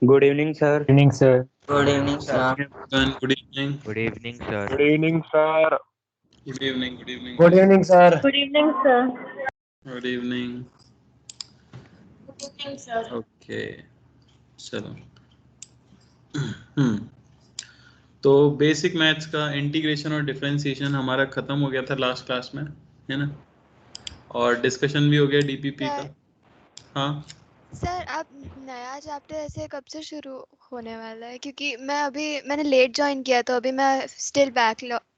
Good evening, sir. Evening, sir. Good evening, sir. Good evening. Good evening, sir. Good evening, sir. Good evening. Good evening. Good evening, sir. Good evening, sir. Good evening. Good evening, sir. Okay. चलो तो basic maths का integration और differentiation हमारा खत्म हो गया था last class में, है ना? और डिस्कशन भी हो गया डीपीपी का। हाँ सर अब नया चैप्टर ऐसे कब से शुरू होने वाला है? क्योंकि मैंने लेट ज्वाइन किया तो अभी मैं स्टिल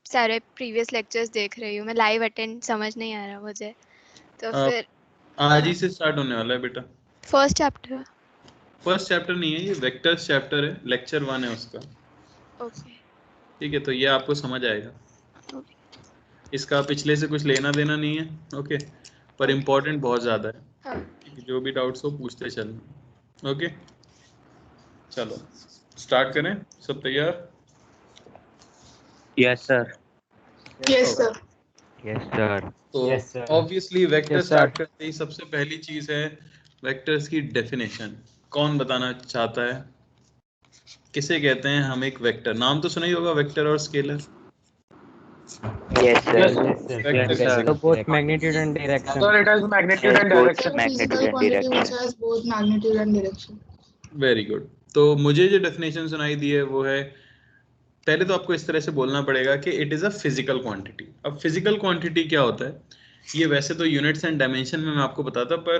सारे प्रीवियस लेक्चर्स देख रही हूँ। मैं लाइव अटेंड समझ नहीं आ रहा मुझे, तो फिर आज ही से स्टार्ट होने वाला है बेटा। First chapter. फर्स्ट चैप्टर नहीं है, ये वेक्टर्स चैप्टर है, लेक्चर 1 है उसका। ओके ठीक है, तो ये आपको समझ आएगा। ओके इसका पिछले से कुछ लेना देना नहीं है, ओके, पर इम्पोर्टेंट बहुत ज़्यादा है। हाँ जो भी डाउट्स हो पूछते चलना। ओके चलो स्टार्ट करें, सब तैयार? Yes, sir. Yes, sir. Yes, sir. तो Yes, sir. Obviously vector Yes, sir. Start करते ही सबसे पहली चीज है वेक्टर्स की डेफिनेशन। कौन बताना चाहता है किसे कहते हैं हम एक वेक्टर? नाम तो सुना ही होगा, वेक्टर और scalar. Yes, sir. Yes, sir. Vector Yes, sir. So both magnitude and direction. Sir, it has magnitude Yes, and both direction. magnitude Physical and quantity which direction. has both magnitude and direction. Very good. तो मुझे जो definition सुनाई दी है वो है, पहले तो आपको इस तरह से बोलना पड़ेगा कि it is a physical quantity. अब फिजिकल क्वांटिटी क्या होता है, ये वैसे तो यूनिट्स एंड डायमेंशन में मैं आपको बताता, पर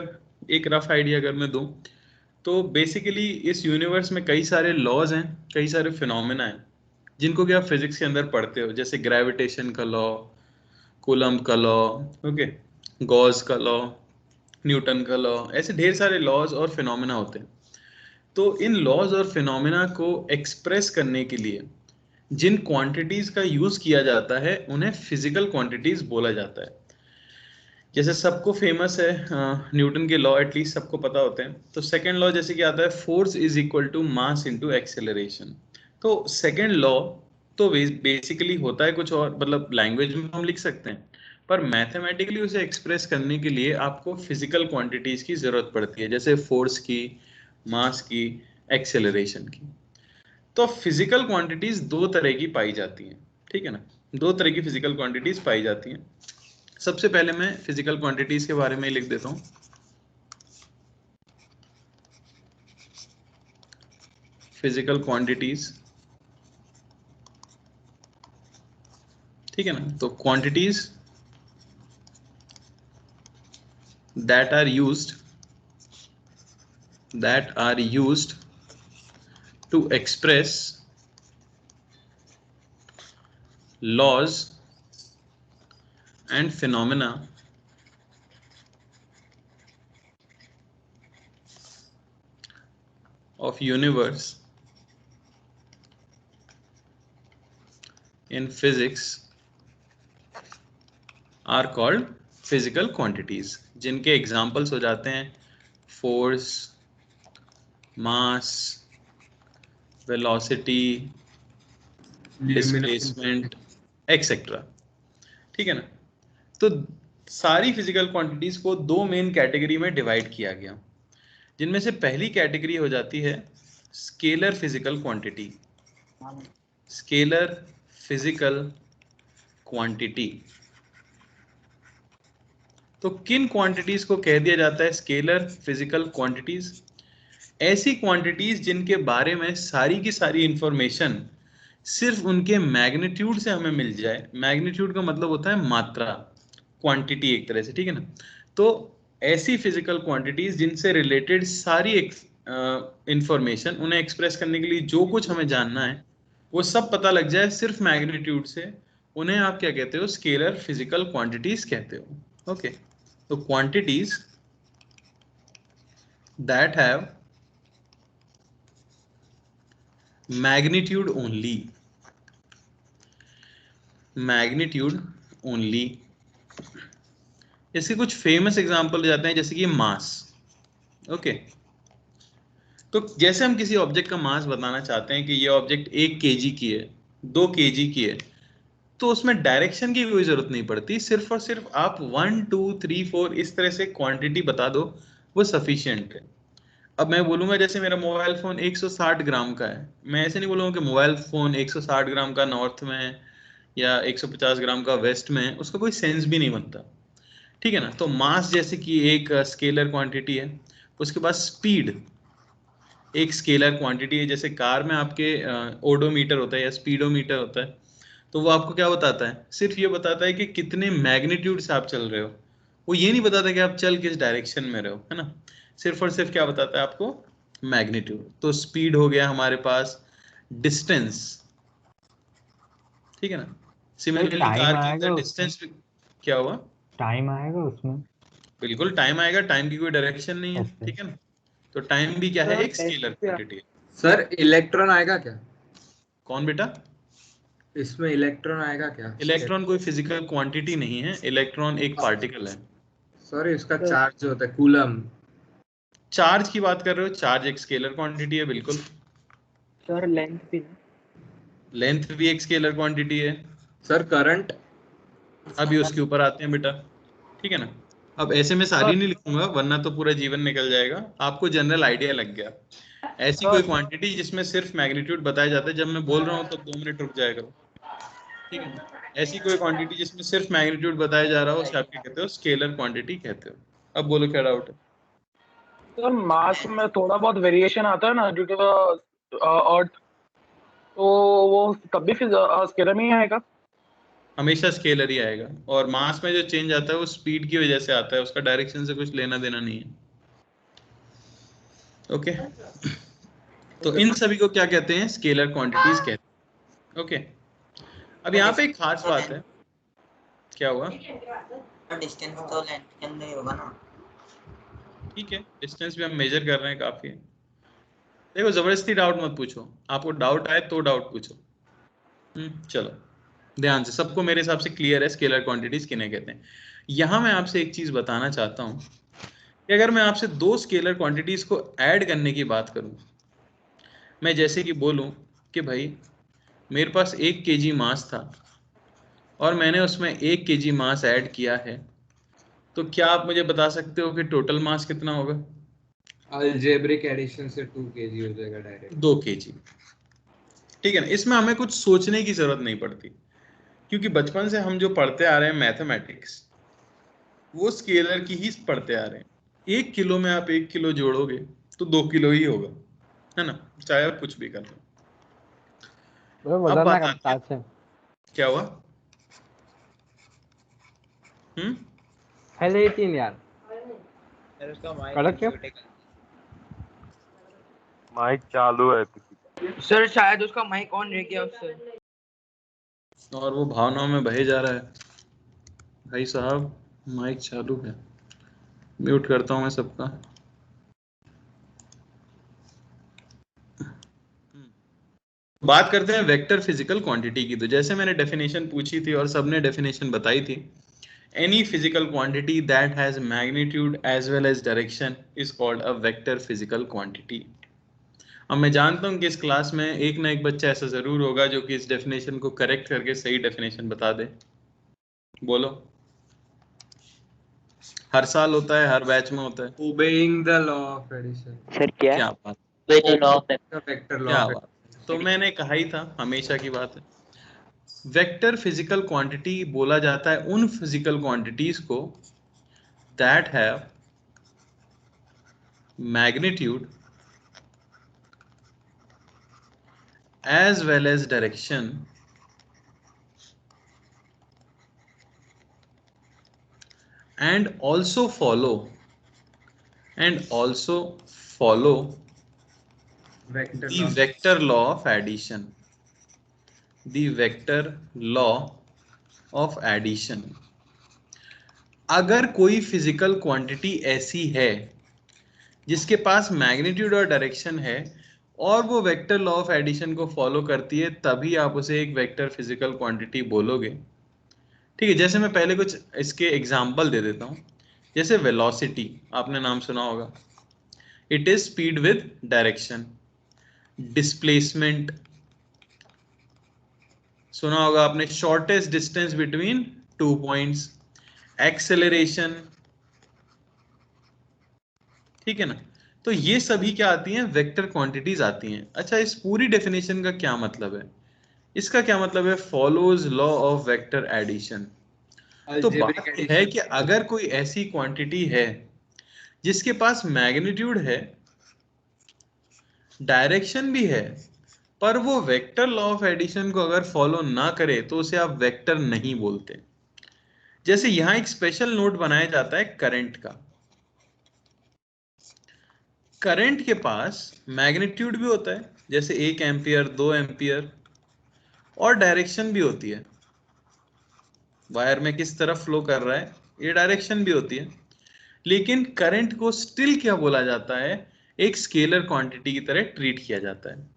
एक रफ आइडिया अगर मैं दूं तो बेसिकली इस यूनिवर्स में कई सारे लॉज हैं, कई सारे फिनोमेना हैं जिनको कि आप फिजिक्स के अंदर पढ़ते हो, जैसे ग्रेविटेशन का लॉ, कूलम्ब का लॉ, ओके, गॉस का लॉ, न्यूटन का लॉ, ऐसे ढेर सारे लॉज और फिनोमेना होते हैं। तो इन लॉज और फिनोमेना को एक्सप्रेस करने के लिए जिन क्वांटिटीज का यूज किया जाता है उन्हें फिजिकल क्वांटिटीज बोला जाता है। जैसे सबको फेमस है न्यूटन के लॉ, एटलीस्ट सबको पता होते हैं। तो सेकंड लॉ जैसे कि आता है force is equal to mass into acceleration. तो सेकंड लॉ तो बेसिकली होता है कुछ और, मतलब लैंग्वेज में हम लिख सकते हैं, पर मैथमेटिकली उसे एक्सप्रेस करने के लिए आपको फिजिकल क्वांटिटीज की जरूरत पड़ती है, जैसे फोर्स की, मास की, एक्सेलरेशन की। तो फिजिकल क्वांटिटीज दो तरह की पाई जाती हैं, ठीक है ना? दो तरह की फिजिकल क्वांटिटीज पाई जाती हैं। सबसे पहले मैं फिजिकल क्वांटिटीज के बारे में लिख देता हूं। फिजिकल क्वांटिटीज, ठीक है ना? तो quantities that are used to express laws and phenomena of universe in physics are called physical quantities, जिनके एग्जाम्पल्स हो जाते हैं फोर्स, मास, वेलोसिटी, डिस्प्लेसमेंट, एक्सेट्रा, ठीक है ना? तो सारी फिजिकल क्वांटिटीज को दो मेन कैटेगरी में डिवाइड किया गया, जिनमें से पहली कैटेगरी हो जाती है scalar physical quantity. Scalar physical quantity, तो किन क्वांटिटीज को कह दिया जाता है स्केलर फिजिकल क्वांटिटीज? ऐसी क्वांटिटीज जिनके बारे में सारी की सारी इंफॉर्मेशन सिर्फ उनके मैग्नीट्यूड से हमें मिल जाए। मैग्नीट्यूड का मतलब होता है मात्रा, क्वांटिटी एक तरह से, ठीक है ना? तो ऐसी फिजिकल क्वांटिटीज जिनसे रिलेटेड सारी इंफॉर्मेशन, उन्हें एक्सप्रेस करने के लिए जो कुछ हमें जानना है वो सब पता लग जाए सिर्फ मैग्नीट्यूड से, उन्हें आप क्या कहते हो? स्केलर फिजिकल क्वांटिटीज कहते हो। ओके, तो quantities that have magnitude only, magnitude only. इसके कुछ फेमस एग्जांपल जाते हैं, जैसे कि मास। ओके, तो जैसे हम किसी ऑब्जेक्ट का मास बताना चाहते हैं कि ये ऑब्जेक्ट 1 केजी की है, 2 केजी की है, तो उसमें डायरेक्शन की कोई जरूरत नहीं पड़ती, सिर्फ और सिर्फ आप 1 2 3 4 इस तरह से क्वांटिटी बता दो, वो सफिशिएंट है। अब मैं बोलूंगा जैसे मेरा मोबाइल फोन 160 ग्राम का है, मैं ऐसे नहीं बोलूंगा कि मोबाइल फोन 160 ग्राम का नॉर्थ में है या 150 ग्राम का वेस्ट में है, उसका कोई सेंस भी नहीं बनता, ठीक है ना। तो मास जैसे कि एक स्केलर क्वांटिटी है, उसके बाद स्पीड एक स्केलर क्वांटिटी है। जैसे कार में आपके ओडोमीटर होता है या स्पीडोमीटर होता है, तो वो आपको क्या बताता है, सिर्फ ये बताता है कि कितने मैग्नीट्यूड से आप चल रहे हो, वो ये नहीं बताता कि आप चल किस डायरेक्शन में रहे हो, है ना। सिर्फ और सिर्फ क्या बताता है आपको, मैग्नीट्यूड। तो स्पीड हो गया हमारे पास, डिस्टेंस, ठीक है ना। सिमिलरली कार के अंदर डिस्टेंस क्या हुआ, टाइम आएगा उसमें? बिल्कुल टाइम आएगा, टाइम की कोई डायरेक्शन नहीं है, ठीक है ना। तो टाइम भी क्या है, एक स्केलर क्वांटिटी है। सर इलेक्ट्रॉन आएगा क्या कौन बेटा, इसमें? इलेक्ट्रॉन आएगा क्या? इलेक्ट्रॉन कोई फिजिकल क्वांटिटी नहीं है, इलेक्ट्रॉन एक पार्टिकल है। सॉरी, उसका चार्ज जो होता है कूलम। चार्ज की बात कर रहे हो, चार्ज एक स्केलर क्वांटिटी है, बिल्कुल। सर लेंथ भी, लेंथ भी एक स्केलर क्वांटिटी है। Sir current? अभी उसके ऊपर आते हैं बेटा, ठीक है ना। अब ऐसे में सारी नहीं लिखूंगा वरना तो पूरा जीवन निकल जाएगा, आपको जनरल आइडिया लग गया। ऐसी कोई क्वांटिटी जिसमें सिर्फ मैग्नीट्यूड बताया जाता है, जब मैं बोल रहा हूँ तो 2 मिनट रुक जाएगा, ठीक है ना। ऐसी कोई क्वांटिटी जिसमें सिर्फ मैग्नीट्यूड बताया जा रहा हो, उसे आप क्या कहते हो, स्केलर क्वांटिटी कहते हो। अब बोलो क्या डाउट है। सर मास में थोड़ा बहुत वेरिएशन आता है ना ड्यू टू द अर्थ, तो वो तब भी स्केलर में ही आएगा? हमेशा स्केलर ही आएगा, और मास में जो चेंज आता है वो स्पीड की वजह से आता है, उसका डायरेक्शन से कुछ लेना देना नहीं है, ओके। तो इन सभी को क्या कहते हैं, स्केलर क्वांटिटीज कहते हैं, ओके। अब यहाँ पे एक खास बात है, क्या हुआ, डिस्टेंस तो लेंथ के अंदर ही होगा ना? ठीक है, डिस्टेंस भी हम मेजर कर रहे हैं काफी है। देखो जबरदस्ती डाउट मत पूछो, आपको डाउट आए तो डाउट पूछो। चलो ध्यान से, सबको मेरे हिसाब से क्लियर है स्केलर क्वांटिटीज किन्हें कहते हैं। यहां मैं आपसे एक चीज बताना चाहता हूं कि अगर मैं आपसे 2 स्केलर क्वांटिटीज को ऐड करने की बात करूं, मैं जैसे कि बोलूं कि भाई मेरे पास 1 kg मास था और मैंने उसमें 1 kg मास ऐड किया है, तो क्या आप मुझे बता सकते हो कि टोटल मास कितना होगा? अलजेब्रिक एडिशन से 2 kg हो जाएगा डायरेक्ट। 2 kg, ठीक है ना। इसमें हमें कुछ सोचने की जरूरत नहीं पड़ती, क्योंकि बचपन से हम जो पढ़ते आ रहे हैं मैथमेटिक्स, वो स्केलर की ही पढ़ते आ रहे हैं। 1 किलो में आप 1 किलो जोड़ोगे तो 2 किलो ही होगा, है ना, चाहे आप कुछ भी कर लो। अब बात आती है, क्या हुआ? पहले 18 यार, सर उसका माइक कड़क क्यों? माइक चालू है सर शायद उसका माइक ऑन रह गया उससे, और वो भावनाओं में बहे जा रहा है। भाई साहब माइक चालू है, म्यूट करता हूं मैं सबका। बात करते हैं वेक्टर फिजिकल क्वांटिटी की। तो जैसे मैंने डेफिनेशन पूछी थी और सबने डेफिनेशन बताई थी, any physical quantity that has magnitude as well as direction is called a vector physical quantity. अब मैं जानता हूं कि इस क्लास में एक ना एक बच्चा ऐसा जरूर होगा जो कि इस डेफिनेशन को करेक्ट करके सही डेफिनेशन बता दे। बोलो, हर साल होता है, हर बैच में होता है। Obeying the law of addition. Sir क्या? क्या बात, वेक्टर लॉ क्या ऑफ बात। तो मैंने कहा ही था, हमेशा की बात है, वेक्टर फिजिकल क्वांटिटी बोला जाता है उन फिजिकल क्वांटिटीज को that have magnitude as well as direction and also follow the vector law of addition. The vector law of addition. अगर कोई फिजिकल क्वांटिटी ऐसी है जिसके पास मैग्नीट्यूड और डायरेक्शन है और वो वेक्टर लॉ ऑफ एडिशन को फॉलो करती है, तभी आप उसे एक वेक्टर फिजिकल क्वांटिटी बोलोगे, ठीक है। जैसे मैं पहले कुछ इसके एग्जांपल दे देता हूं। जैसे वेलोसिटी, आपने नाम सुना होगा, it is speed with direction. Displacement सुना होगा आपने, shortest distance between 2 points. Acceleration, ठीक है ना। तो ये सभी क्या आती हैं, वेक्टर क्वांटिटीज आती हैं। अच्छा, इस पूरी डेफिनेशन का क्या मतलब है? इसका क्या मतलब है, follows law of vector addition. तो बात ये है कि अगर कोई ऐसी क्वांटिटी है जिसके पास मैग्नीट्यूड है, डायरेक्शन भी है, पर वो वेक्टर लॉ ऑफ एडिशन को अगर फॉलो ना करे तो उसे आप वेक्टर नहीं बोलते। जैसे यहां एक स्पेशल नोट बनाया जाता है करंट का। करंट के पास मैग्नीट्यूड भी होता है, जैसे 1 एम्पियर, 2 एम्पियर, और डायरेक्शन भी होती है, वायर में किस तरफ फ्लो कर रहा है ये डायरेक्शन भी होती है। लेकिन करंट को स्टिल क्या बोला जाता है, एक स्केलर क्वांटिटी की तरह ट्रीट किया जाता है।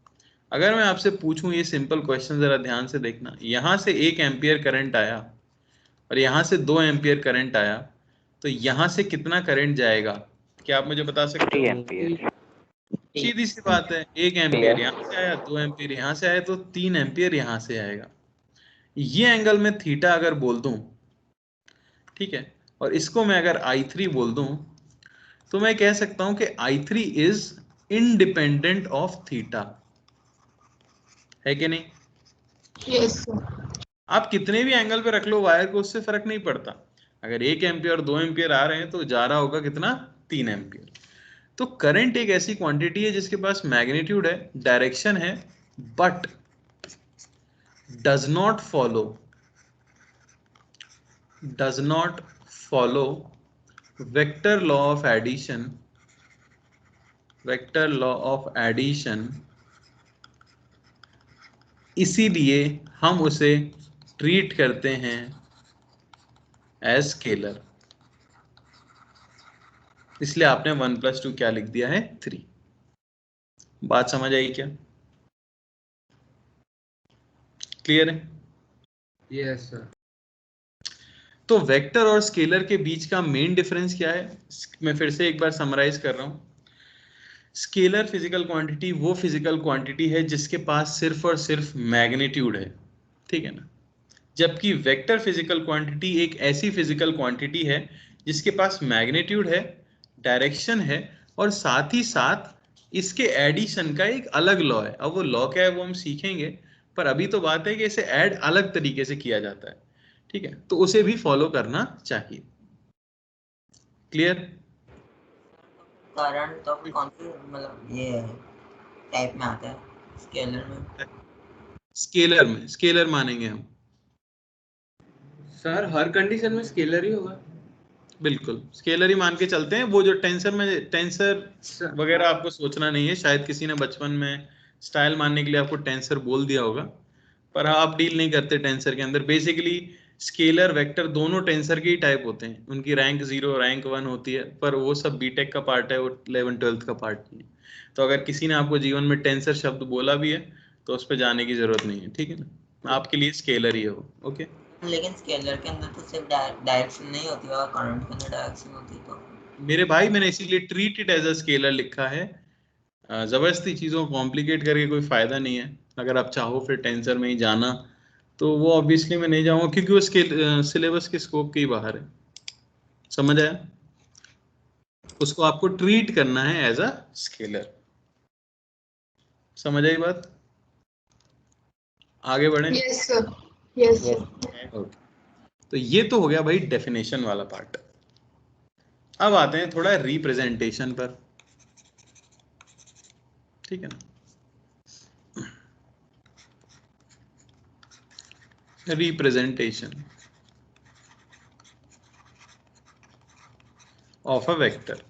अगर मैं आपसे पूछूं, ये सिंपल क्वेश्चन जरा ध्यान से देखना, यहां से 1 एम्पियर करंट आया और यहां से 2 एम्पियर करंट आया, तो यहां से कितना करंट जाएगा, क्या आप मुझे बता सकते हो? 3 एम्पियर। सीधी सी बात है, 1 एम्पियर यहां से आया, 2 एम्पियर यहां से आया, तो 3 एम्पियर यहां से आएगा। ये एंगल में थीटा अगर बोल दूं, ठीक है, और इसको मैं अगर I3 बोल दूं, तो मैं कह सकता हूं कि I3 is independent of theta, है कि नहीं? Yes, sir. आप कितने भी एंगल पे रख लो वायर को, उससे फर्क नहीं पड़ता। अगर 1 एम्पियर और 2 एम्पियर आ रहे हैं तो जा रहा होगा कितना, 3 एम्पियर। तो करंट एक ऐसी क्वांटिटी है जिसके पास मैग्नीट्यूड है, डायरेक्शन है, but does not follow vector law of addition, इसीलिए हम उसे ट्रीट करते हैं एज स्केलर। इसलिए आपने 1 + 2 क्या लिख दिया है, 3। बात समझ आई क्या? क्लियर है? Yes sir. तो वेक्टर और स्केलर के बीच का मेन डिफरेंस क्या है, मैं फिर से एक बार समराइज कर रहा हूं। स्केलर फिजिकल क्वांटिटी वो फिजिकल क्वांटिटी है जिसके पास सिर्फ और सिर्फ मैग्नीट्यूड है, ठीक है ना? जबकि वेक्टर फिजिकल क्वांटिटी एक ऐसी फिजिकल क्वांटिटी है जिसके पास मैग्नीट्यूड है, डायरेक्शन है, और साथ ही साथ इसके एडिशन का एक अलग लॉ है। अब वो लॉ क्या है वो हम सीखेंगे, पर अभी तो बात है कि इसे ऐड अलग तरीके से किया जाता है, ठीक है? तो उसे भी फॉलो करना चाहिए। क्लियर? करंट तो कौन सी मतलब ये टाइप में आता है, स्केलर में? स्केलर मानेंगे हम। सर हर कंडीशन में स्केलर ही होगा। बिल्कुल स्केलर ही मान के चलते हैं। वो जो टेंसर वगैरह आपको सोचना नहीं है, शायद किसी ने बचपन में स्टाइल मानने के लिए आपको टेंसर बोल दिया होगा, पर आप डील नहीं करते टेंसर के अंदर। बेसिकली स्केलर वेक्टर दोनों टेंसर के ही टाइप होते हैं, उनकी रैंक 0 रैंक 1 होती है, पर वो सब बीटेक का पार्ट है, वो 11 12th का पार्ट नहीं है। तो अगर किसी ने आपको जीवन में टेंसर शब्द बोला भी है तो उस पर जाने की जरूरत नहीं है, ठीक है ना? आपके लिए स्केलर ही है वो। ओके, लेकिन स्केलर के अंदर तो सिर्फ डायरेक्शन नहीं होती है, करंट के अंदर डायरेक्शन होती है। तो मेरे भाई मैंने इसीलिए treat it as a scalar लिखा है। जबरदस्ती चीज़ों को कॉम्प्लिकेट करके कोई फायदा नहीं है। अगर आप चाहो फिर टेंसर में ही जाना तो वो ऑब्वियसली मैं नहीं जाऊंगा, क्योंकि वो सिलेबस के स्कोप के ही बाहर है। समझ आया? उसको आपको ट्रीट करना है एज अ स्केलर। समझ आई बात? आगे बढ़े? Yes, sir. Yes, sir. Okay, तो ये तो हो गया भाई डेफिनेशन वाला पार्ट। अब आते हैं थोड़ा रिप्रेजेंटेशन पर, ठीक है ना? Representation of a vector.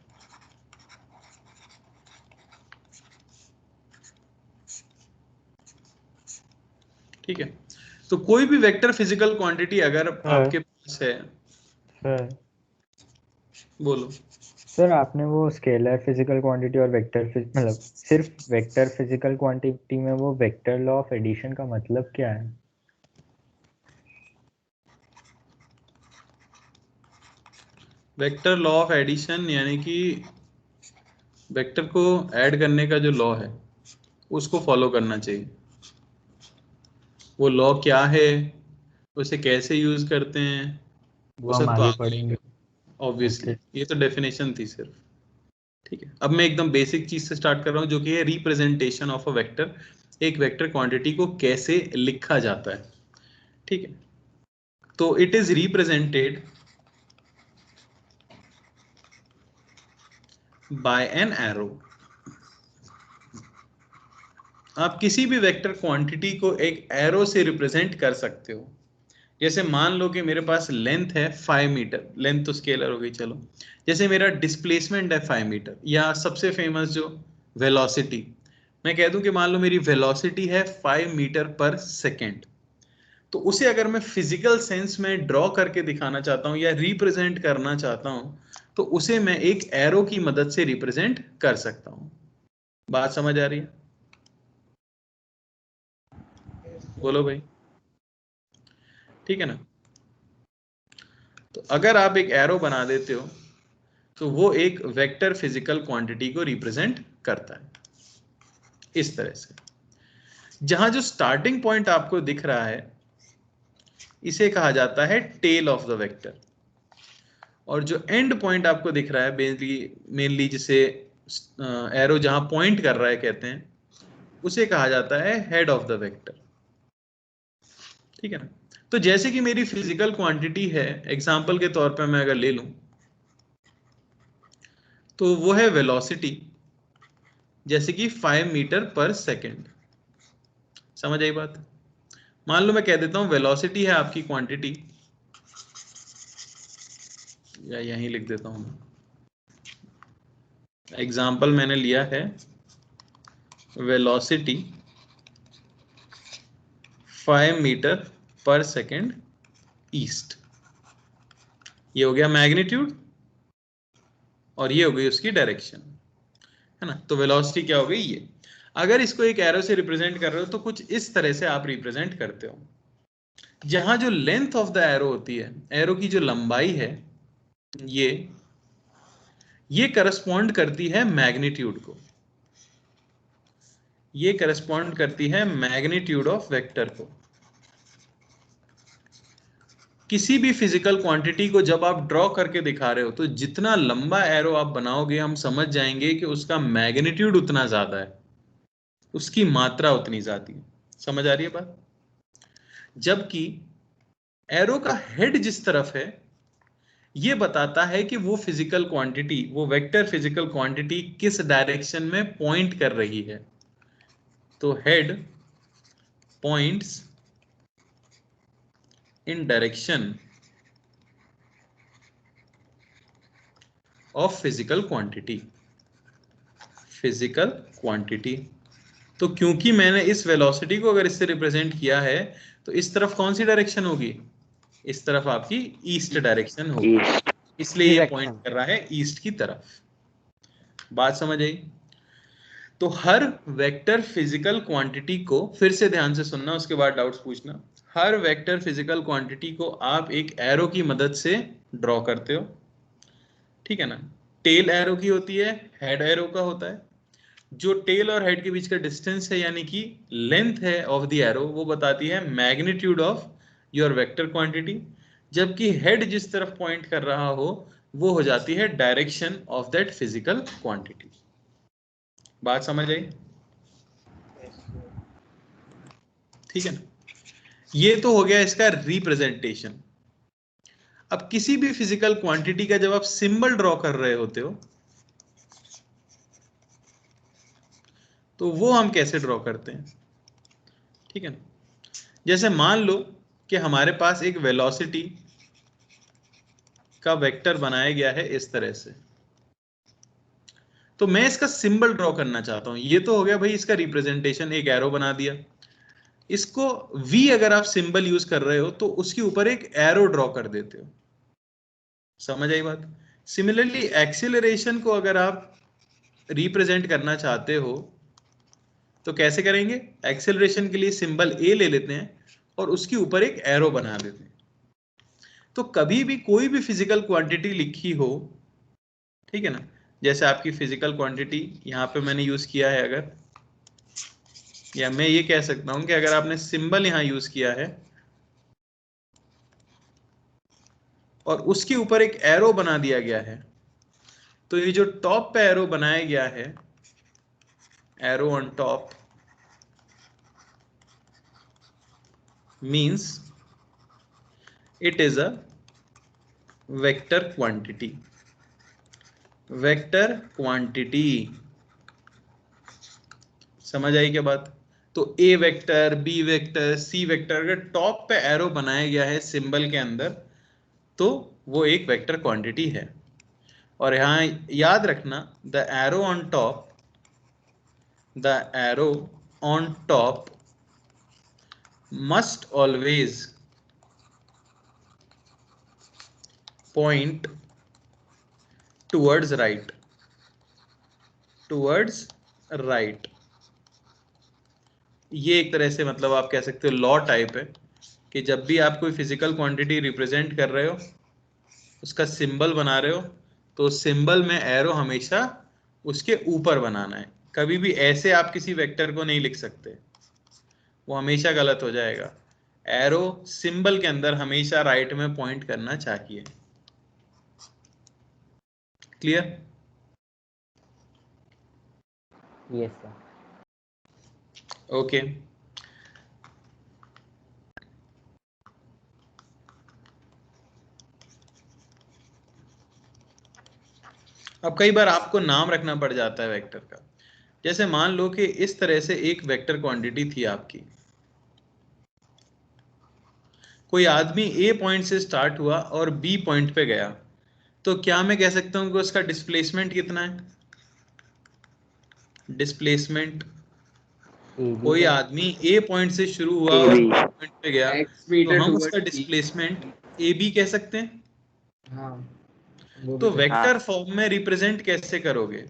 ठीक है, तो कोई भी वेक्टर फिजिकल क्वांटिटी अगर आपके पास है, सर बोलो। सर आपने वो स्केलर फिजिकल क्वांटिटी और वेक्टर मतलब सिर्फ वेक्टर फिजिकल क्वांटिटी में वो वेक्टर लॉ ऑफ एडिशन का मतलब क्या है? वेक्टर लॉ ऑफ एडिशन यानी कि वेक्टर को ऐड करने का जो लॉ है उसको फॉलो करना चाहिए। वो लॉ क्या है, उसे कैसे यूज करते हैं, वो वो हम सब तो आगे आगे पढ़ेंगे। ऑब्वियसली। ओके ये तो डेफिनेशन थी सिर्फ। ठीक है, अब मैं एकदम बेसिक चीज से स्टार्ट कर रहा हूं जो कि है रिप्रेजेंटेशन ऑफ अ वेक्टर, एक वेक्टर क्वांटिटी को कैसे लिखा जाता है। ठीक है, तो it is represented by an arrow. आप किसी भी वेक्टर क्वांटिटी को एक एरो से रिप्रेजेंट कर सकते हो। जैसे मान लो कि मेरे पास लेंथ है 5 मीटर, लेंथ तो स्केलर हो गई, चलो। जैसे मेरा डिस्प्लेसमेंट है 5 मीटर, या सबसे फेमस जो वेलोसिटी, मैं कह दूं कि मान लो मेरी वेलोसिटी है 5 मीटर पर सेकेंड, तो उसे अगर मैं फिजिकल सेंस में ड्रॉ करके दिखाना चाहता हूं या रिप्रेजेंट करना चाहता हूं, तो उसे मैं एक एरो की मदद से रिप्रेजेंट कर सकता हूं। बात समझ आ रही है? बोलो भाई, ठीक है ना? तो अगर आप एक एरो बना देते हो तो वो एक वेक्टर फिजिकल क्वांटिटी को रिप्रेजेंट करता है इस तरह से। जहां जो स्टार्टिंग पॉइंट आपको दिख रहा है इसे कहा जाता है टेल ऑफ द वेक्टर, और जो एंड पॉइंट आपको दिख रहा है मेनली जिसे एरो जहां पॉइंट कर रहा है कहते हैं, उसे कहा जाता है हेड ऑफ द वेक्टर। ठीक है ना? तो जैसे कि मेरी फिजिकल क्वांटिटी है, एग्जांपल के तौर पे मैं अगर ले लूं तो वो है वेलोसिटी, जैसे कि 5 मीटर पर सेकेंड। समझ आई बात? मान लो मैं कह देता हूं वेलोसिटी है आपकी क्वांटिटी, या यहीं लिख देता हूं, एग्जांपल मैंने लिया है वेलोसिटी 5 मीटर पर सेकेंड ईस्ट। ये हो गया मैग्नीट्यूड और ये हो गई उसकी डायरेक्शन, है ना? तो वेलोसिटी क्या हो गई ये। अगर इसको एक एरो से रिप्रेजेंट कर रहे हो तो कुछ इस तरह से आप रिप्रेजेंट करते हो। जहां जो लेंथ ऑफ द एरो होती है, एरो की जो लंबाई है, ये करस्पॉन्ड करती है मैग्नीट्यूड को, ये करस्पॉन्ड करती है मैग्नीट्यूड ऑफ वेक्टर को। किसी भी फिजिकल क्वांटिटी को जब आप ड्रॉ करके दिखा रहे हो तो जितना लंबा एरो आप बनाओगे हम समझ जाएंगे कि उसका मैग्नीट्यूड उतना ज्यादा है, उसकी मात्रा उतनी ज्यादा है। समझ आ रही है बात? जबकि एरो का हेड जिस तरफ है ये बताता है कि वो फिजिकल क्वांटिटी, वो वेक्टर फिजिकल क्वांटिटी किस डायरेक्शन में पॉइंट कर रही है। तो head points in direction of physical quantity, physical quantity. तो क्योंकि मैंने इस वेलोसिटी को अगर इससे रिप्रेजेंट किया है तो इस तरफ कौन सी डायरेक्शन होगी? इस तरफ आपकी ईस्ट डायरेक्शन होगी, इसलिए ये पॉइंट कर रहा है ईस्ट की तरफ। बात समझ आई? तो हर वेक्टर फिजिकल क्वांटिटी को, फिर से ध्यान से सुनना उसके बाद डाउट्स पूछना, हर वेक्टर फिजिकल क्वांटिटी को आप एक एरो की मदद से ड्रॉ करते हो। ठीक है ना? टेल एरो की होती है, हेड एरो का होता है। जो टेल और हेड के बीच का डिस्टेंस है यानी कि लेंथ है ऑफ द एरो, वो बताती है magnitude of your vector quantity, जबकि हेड जिस तरफ पॉइंट कर रहा हो वो हो जाती है direction of that physical quantity. बात समझ आई? ठीक है ना? ये तो हो गया इसका रिप्रेजेंटेशन। अब किसी भी फिजिकल क्वांटिटी का जब आप सिंबल ड्रॉ कर रहे होते हो तो वो हम कैसे ड्रॉ करते हैं? ठीक है ना? जैसे मान लो कि हमारे पास एक वेलोसिटी का वेक्टर बनाया गया है इस तरह से, तो मैं इसका सिंबल ड्रॉ करना चाहता हूं। ये तो हो गया भाई इसका रिप्रेजेंटेशन, एक एरो बना दिया। इसको V अगर आप सिंबल यूज कर रहे हो तो उसके ऊपर एक एरो ड्रॉ कर देते हो। समझ आई बात? सिमिलरली एक्सीलरेशन को अगर आप रिप्रेजेंट करना चाहते हो तो कैसे करेंगे? एक्सेलरेशन के लिए सिंबल A ले लेते हैं और उसके ऊपर एक एरो बना देते हैं। तो कभी भी कोई भी फिजिकल क्वांटिटी लिखी हो, ठीक है ना, जैसे आपकी फिजिकल क्वांटिटी यहां पे मैंने यूज किया है, अगर, या मैं ये कह सकता हूं कि अगर आपने सिंबल यहां यूज किया है और उसके ऊपर एक एरो बना दिया गया है, तो ये जो टॉप पे एरो बनाया गया है, arrow on top means it is a vector quantity. Vector quantity, समझ आई क्या बात? तो ए vector, B vector, C vector, अगर टॉप पे एरो बनाया गया है सिंबल के अंदर तो वो एक वेक्टर क्वांटिटी है। और यहां याद रखना, the arrow on top, the arrow on top must always point towards right, towards right। ये एक तरह से मतलब आप कह सकते हो लॉ टाइप है कि जब भी आप कोई फिजिकल क्वांटिटी रिप्रेजेंट कर रहे हो, उसका सिंबल बना रहे हो, तो सिंबल में एरो हमेशा उसके ऊपर बनाना है। कभी भी ऐसे आप किसी वेक्टर को नहीं लिख सकते, वो हमेशा गलत हो जाएगा। एरो सिंबल के अंदर हमेशा राइट में पॉइंट करना चाहिए। क्लियर? Yes sir. ओके। अब कई बार आपको नाम रखना पड़ जाता है वेक्टर का। जैसे मान लो कि इस तरह से एक वेक्टर क्वांटिटी थी आपकी, कोई आदमी ए पॉइंट से स्टार्ट हुआ और बी पॉइंट पे गया, तो क्या मैं कह सकता हूं कि उसका डिस्प्लेसमेंट कितना है? डिस्प्लेसमेंट, कोई आदमी ए पॉइंट से शुरू हुआ और बी पॉइंट पे गया, तो हम उसका डिस्प्लेसमेंट ए बी कह सकते हैं। तो वेक्टर फॉर्म में रिप्रेजेंट कैसे करोगे?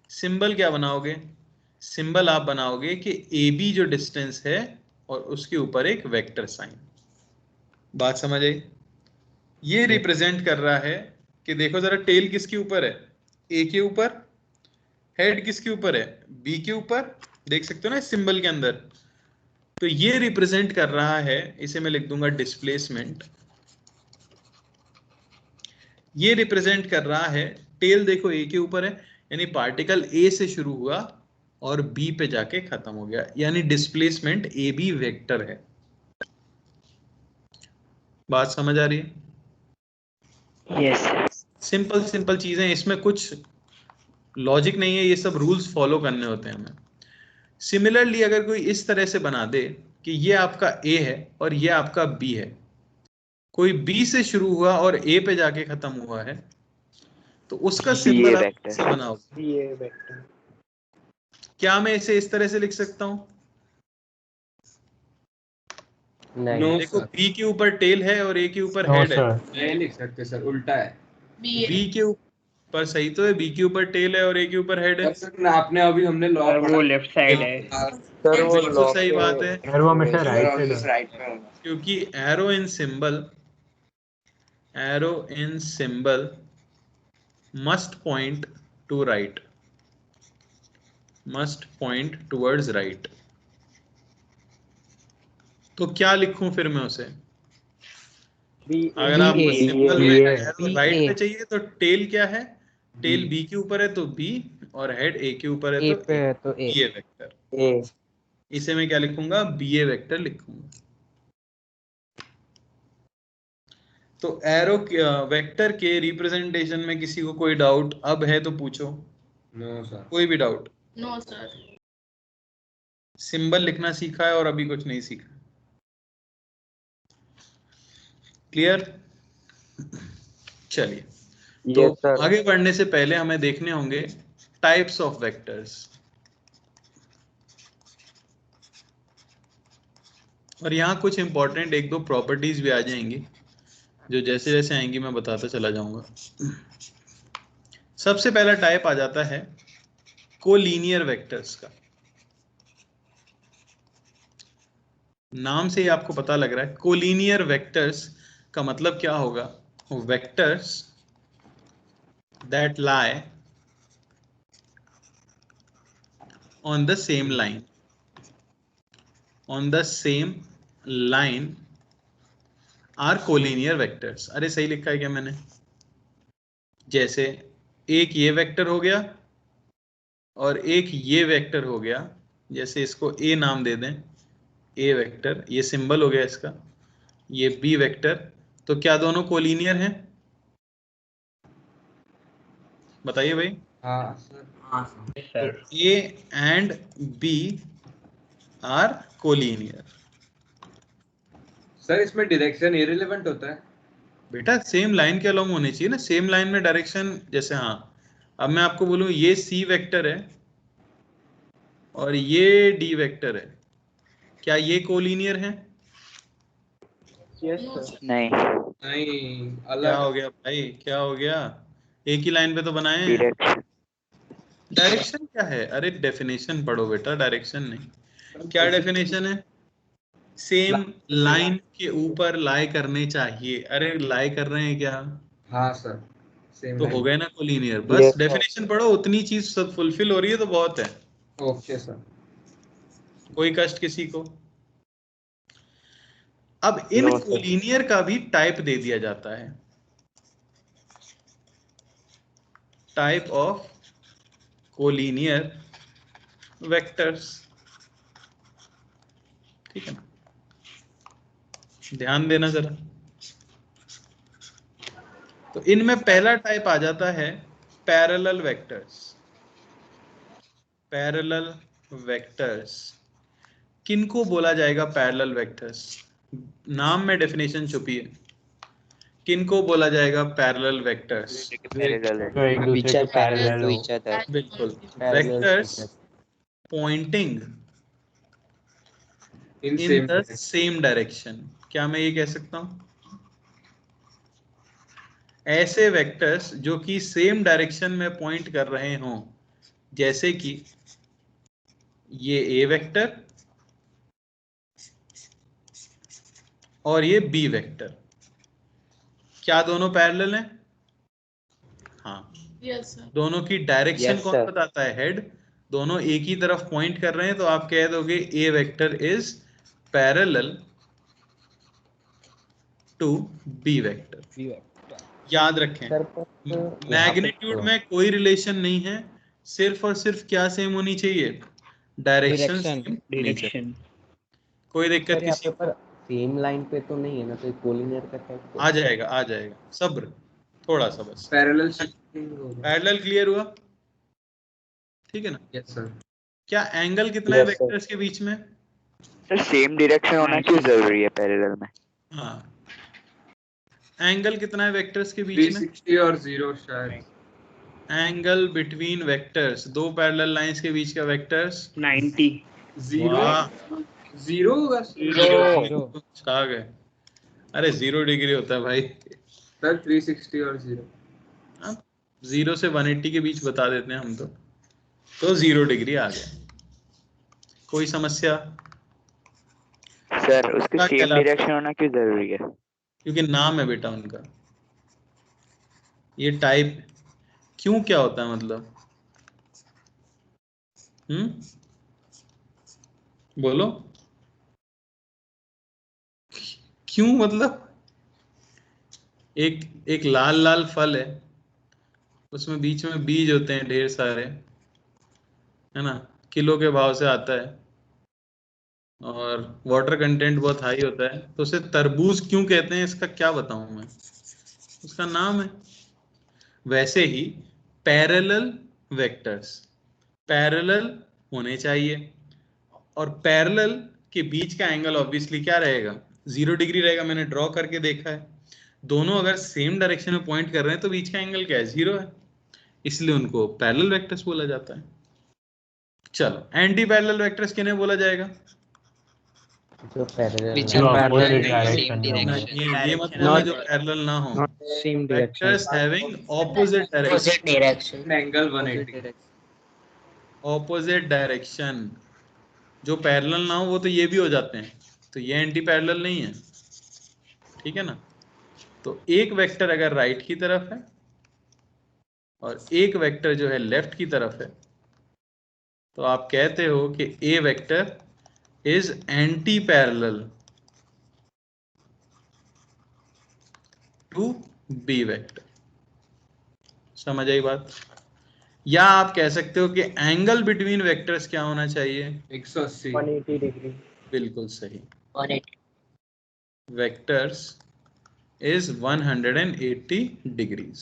सिंबल क्या बनाओगे? सिंबल आप बनाओगे कि ए बी जो डिस्टेंस है और उसके ऊपर एक वेक्टर साइन। बात समझ आई? ये रिप्रेजेंट कर रहा है कि देखो जरा, टेल किसके ऊपर है? ए के ऊपर। हेड किसके ऊपर है? बी के ऊपर। देख सकते हो ना इस सिंबल के अंदर। तो ये रिप्रेजेंट कर रहा है, इसे मैं लिख दूंगा डिस्प्लेसमेंट। ये रिप्रेजेंट कर रहा है, टेल देखो ए के ऊपर है, यानी पार्टिकल ए से शुरू हुआ और बी पे जाके खत्म हो गया, यानी डिस्प्लेसमेंट ए बी वेक्टर है। बात समझ आ रही है? यस। सिंपल सिंपल चीजें, इसमें कुछ लॉजिक नहीं है, ये सब रूल्स फॉलो करने होते हैं हमें। सिमिलरली अगर कोई इस तरह से बना दे कि ये आपका ए है और ये आपका बी है, कोई बी से शुरू हुआ और ए पे जाके खत्म हुआ है, तो उसका सिंबल आप कैसे बनाओगे? ये वेक्टर। क्या मैं इसे इस तरह से लिख सकता हूं? नहीं। देखो बी के ऊपर टेल है और ए के ऊपर हेड है। नहीं लिख सकते सर, उल्टा है। बी के ऊपर सही तो है, बी के ऊपर टेल है और ए के ऊपर हेड है। सर आपने अभी हमने लॉ पढ़ा, वो लेफ्ट साइड है। सर वो बिल्कुल सही बात है, एरो हमेशा राइट पे होगा। क्योंकि एरो इन symbol must point two right, must point towards right. तो क्या लिखूं फिर मैं उसे? अगर आपको सिंबल में एरो राइट पे चाहिए तो टेल क्या है? टेल बी के ऊपर है तो बी, और हेड ए के ऊपर है तो ए वेक्टर। इसे मैं क्या लिखूंगा? बी ए वेक्टर लिखूंगा। तो एरो वेक्टर के रिप्रेजेंटेशन में किसी को कोई डाउट अब है तो पूछो। No sir. कोई भी डाउट? No sir. सिंबल लिखना सीखा है और अभी कुछ नहीं सीखा। क्लियर? चलिए, तो आगे बढ़ने से पहले हमें देखने होंगे टाइप्स ऑफ वेक्टर्स। और यहाँ कुछ इंपॉर्टेंट एक दो प्रॉपर्टीज भी आ जाएंगी, जो जैसे जैसे आएंगी मैं बताता चला जाऊंगा। सबसे पहला टाइप आ जाता है कोलिनियर वेक्टर्स का। नाम से ही आपको पता लग रहा है, कोलिनियर वेक्टर्स का मतलब क्या होगा? Vectors that lie on the same line, on the same line are collinear vectors। अरे सही लिखा है क्या मैंने? जैसे एक ये वेक्टर हो गया और एक ये वेक्टर हो गया, जैसे इसको ए नाम दे दें, ए वेक्टर, ये सिंबल हो गया इसका, ये बी वेक्टर, तो क्या दोनों कोलिनियर हैं? बताइए भाई। हाँ सर। हाँ sir. A and B are collinear. Sir इसमें डायरेक्शन इररिलेवेंट होता है? बेटा सेम लाइन के अलोंग होनी चाहिए ना, सेम लाइन में डायरेक्शन, जैसे हाँ अब मैं आपको बोलूं ये सी वेक्टर है और ये डी वेक्टर है, क्या ये कोलिनियर है? Yes sir. नहीं, नहीं, क्या अलग। हो गया भाई, क्या हो गया? एक ही लाइन पे तो बनाए हैं। डायरेक्शन। डायरेक्शन क्या है? अरे डेफिनेशन पढ़ो बेटा, डायरेक्शन नहीं। क्या डेफिनेशन है? सेम लाइन के ऊपर लाई करने चाहिए। अरे लाई कर रहे हैं क्या? हाँ सर, सेम तो हो लाइन। गए ना कोलिनियर। बस Yes, sir. डेफिनेशन पढ़ो, उतनी चीज सब फुलफिल हो रही है तो बहुत है। Okay sir. कोई कष्ट किसी को? अब इन No, sir. कोलिनियर का भी टाइप दे दिया जाता है, टाइप ऑफ कोलिनियर वेक्टर्स। ठीक है ना, ध्यान देना जरा। तो इनमें पहला टाइप आ जाता है पैरेलल वेक्टर्स। पैरेलल वेक्टर्स किनको बोला जाएगा? पैरेलल वेक्टर्स, नाम में डेफिनेशन छुपी है। किनको बोला जाएगा पैरेलल वेक्टर्स? पैरेलल है। जो एक दूसरे के पैरेलल हो। बिल्कुल, Parallel vectors vectors. Pointing in in same the same direction. क्या मैं ये कह सकता हूं? ऐसे वेक्टर्स जो कि सेम डायरेक्शन में पॉइंट कर रहे हों, जैसे कि ये ए वेक्टर और ये बी वेक्टर, क्या दोनों पैरेलल हैं? हाँ। Yes sir. दोनों की डायरेक्शन Yes, कौन sir. बताता है? हेड। दोनों एक ही तरफ पॉइंट कर रहे हैं, तो आप कह दोगे A vector is parallel to B vector. याद रखें, मैग्नीट्यूड में कोई रिलेशन नहीं है, सिर्फ और सिर्फ क्या सेम होनी चाहिए? डायरेक्शन सेम होनी चाहिए। कोई दिक्कत किसी को? सेम लाइन पे तो नहीं है ना, तो कोलिनियर का टाइप आ जाएगा, आ जाएगा, सब्र थोड़ा सा बस। पैरेलल शिफ्टिंग होगा। पैरेलल क्लियर हुआ? ठीक है ना? Yes sir. क्या एंगल कितना है Yes, sir. वेक्टर्स के बीच में? सर सेम डायरेक्शन होना क्यों जरूरी है पैरेलल में? हाँ, एंगल कितना है वेक्टर्स के बीच में? 360 और 0 शायद। एंगल बिटवीन वेक्टर्स, दो पैरेलल लाइंस के बीच का वेक्टर्स 90। 0 होगा आ गए। अरे 0 डिग्री होता है भाई। सर 360 और 0। 0 से 180 के बीच बता देते हैं हम तो 0 डिग्री आ गया। कोई समस्या? सर उसके क्या सेम कहलाता? डायरेक्शन होना क्यों जरूरी है? क्योंकि नाम है बेटा उनका, ये टाइप। क्यों, क्या होता है मतलब? बोलो क्यों मतलब? एक लाल लाल फल है, उसमें बीच में बीज होते हैं ढेर सारे, है ना, किलो के भाव से आता है और वाटर कंटेंट बहुत हाई होता है, तो उसे तरबूज क्यों कहते हैं? इसका क्या बताऊं मैं, उसका नाम है। वैसे ही पैरेलल वेक्टर्स पैरेलल होने चाहिए, और पैरेलल के बीच का एंगल ऑब्वियसली क्या रहेगा? 0 डिग्री रहेगा। मैंने ड्रॉ करके देखा है, दोनों अगर सेम डायरेक्शन में पॉइंट कर रहे हैं तो बीच का एंगल क्या है? 0 है, इसलिए उनको पैरेलल वेक्टर्स बोला जाता है। चलो, एंटी पैरेलल वेक्टर्स किन्हें बोला जाएगा? जो पैरेलल जो opposite direction में नहीं, होंगे। ये मत बोलना जो पैरेलल ना हो। Same vectors having opposite direction. Direction. Angle 180। Opposite direction, जो पैरेलल ना हो वो तो ये भी हो जाते हैं, तो ये एंटी पैरेलल नहीं है। ठीक है ना? तो एक वेक्टर अगर राइट की तरफ है और एक वेक्टर जो है लेफ्ट की तरफ है, तो आप कहते हो कि A vector is anti parallel to B vector. समझ आई बात? या आप कह सकते हो कि एंगल बिटवीन वेक्टर्स क्या होना चाहिए? 180 180 डिग्री। बिल्कुल सही। 180 वेक्टर्स इज 180 डिग्रीज।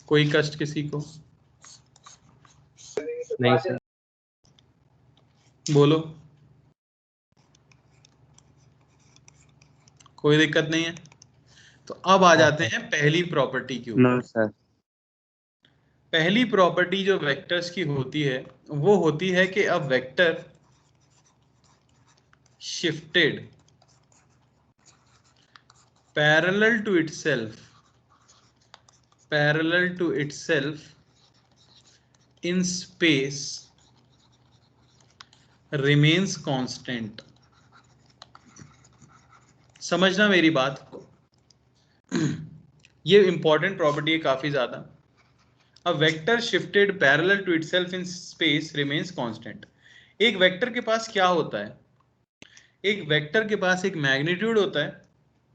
कोई कष्ट किसी को? नहीं सर। बोलो, कोई दिक्कत नहीं है। तो अब आ जाते हैं पहली प्रॉपर्टी के ऊपर। No sir. पहली प्रॉपर्टी जो वेक्टर्स की होती है वो होती है कि a vector shifted parallel to itself in space remains constant। समझना मेरी बात को, ये इंपॉर्टेंट प्रॉपर्टी है काफी ज्यादा। A vector shifted parallel to itself in space remains constant। एक वेक्टर के पास क्या होता है? एक वेक्टर के पास एक मैग्नीट्यूड होता है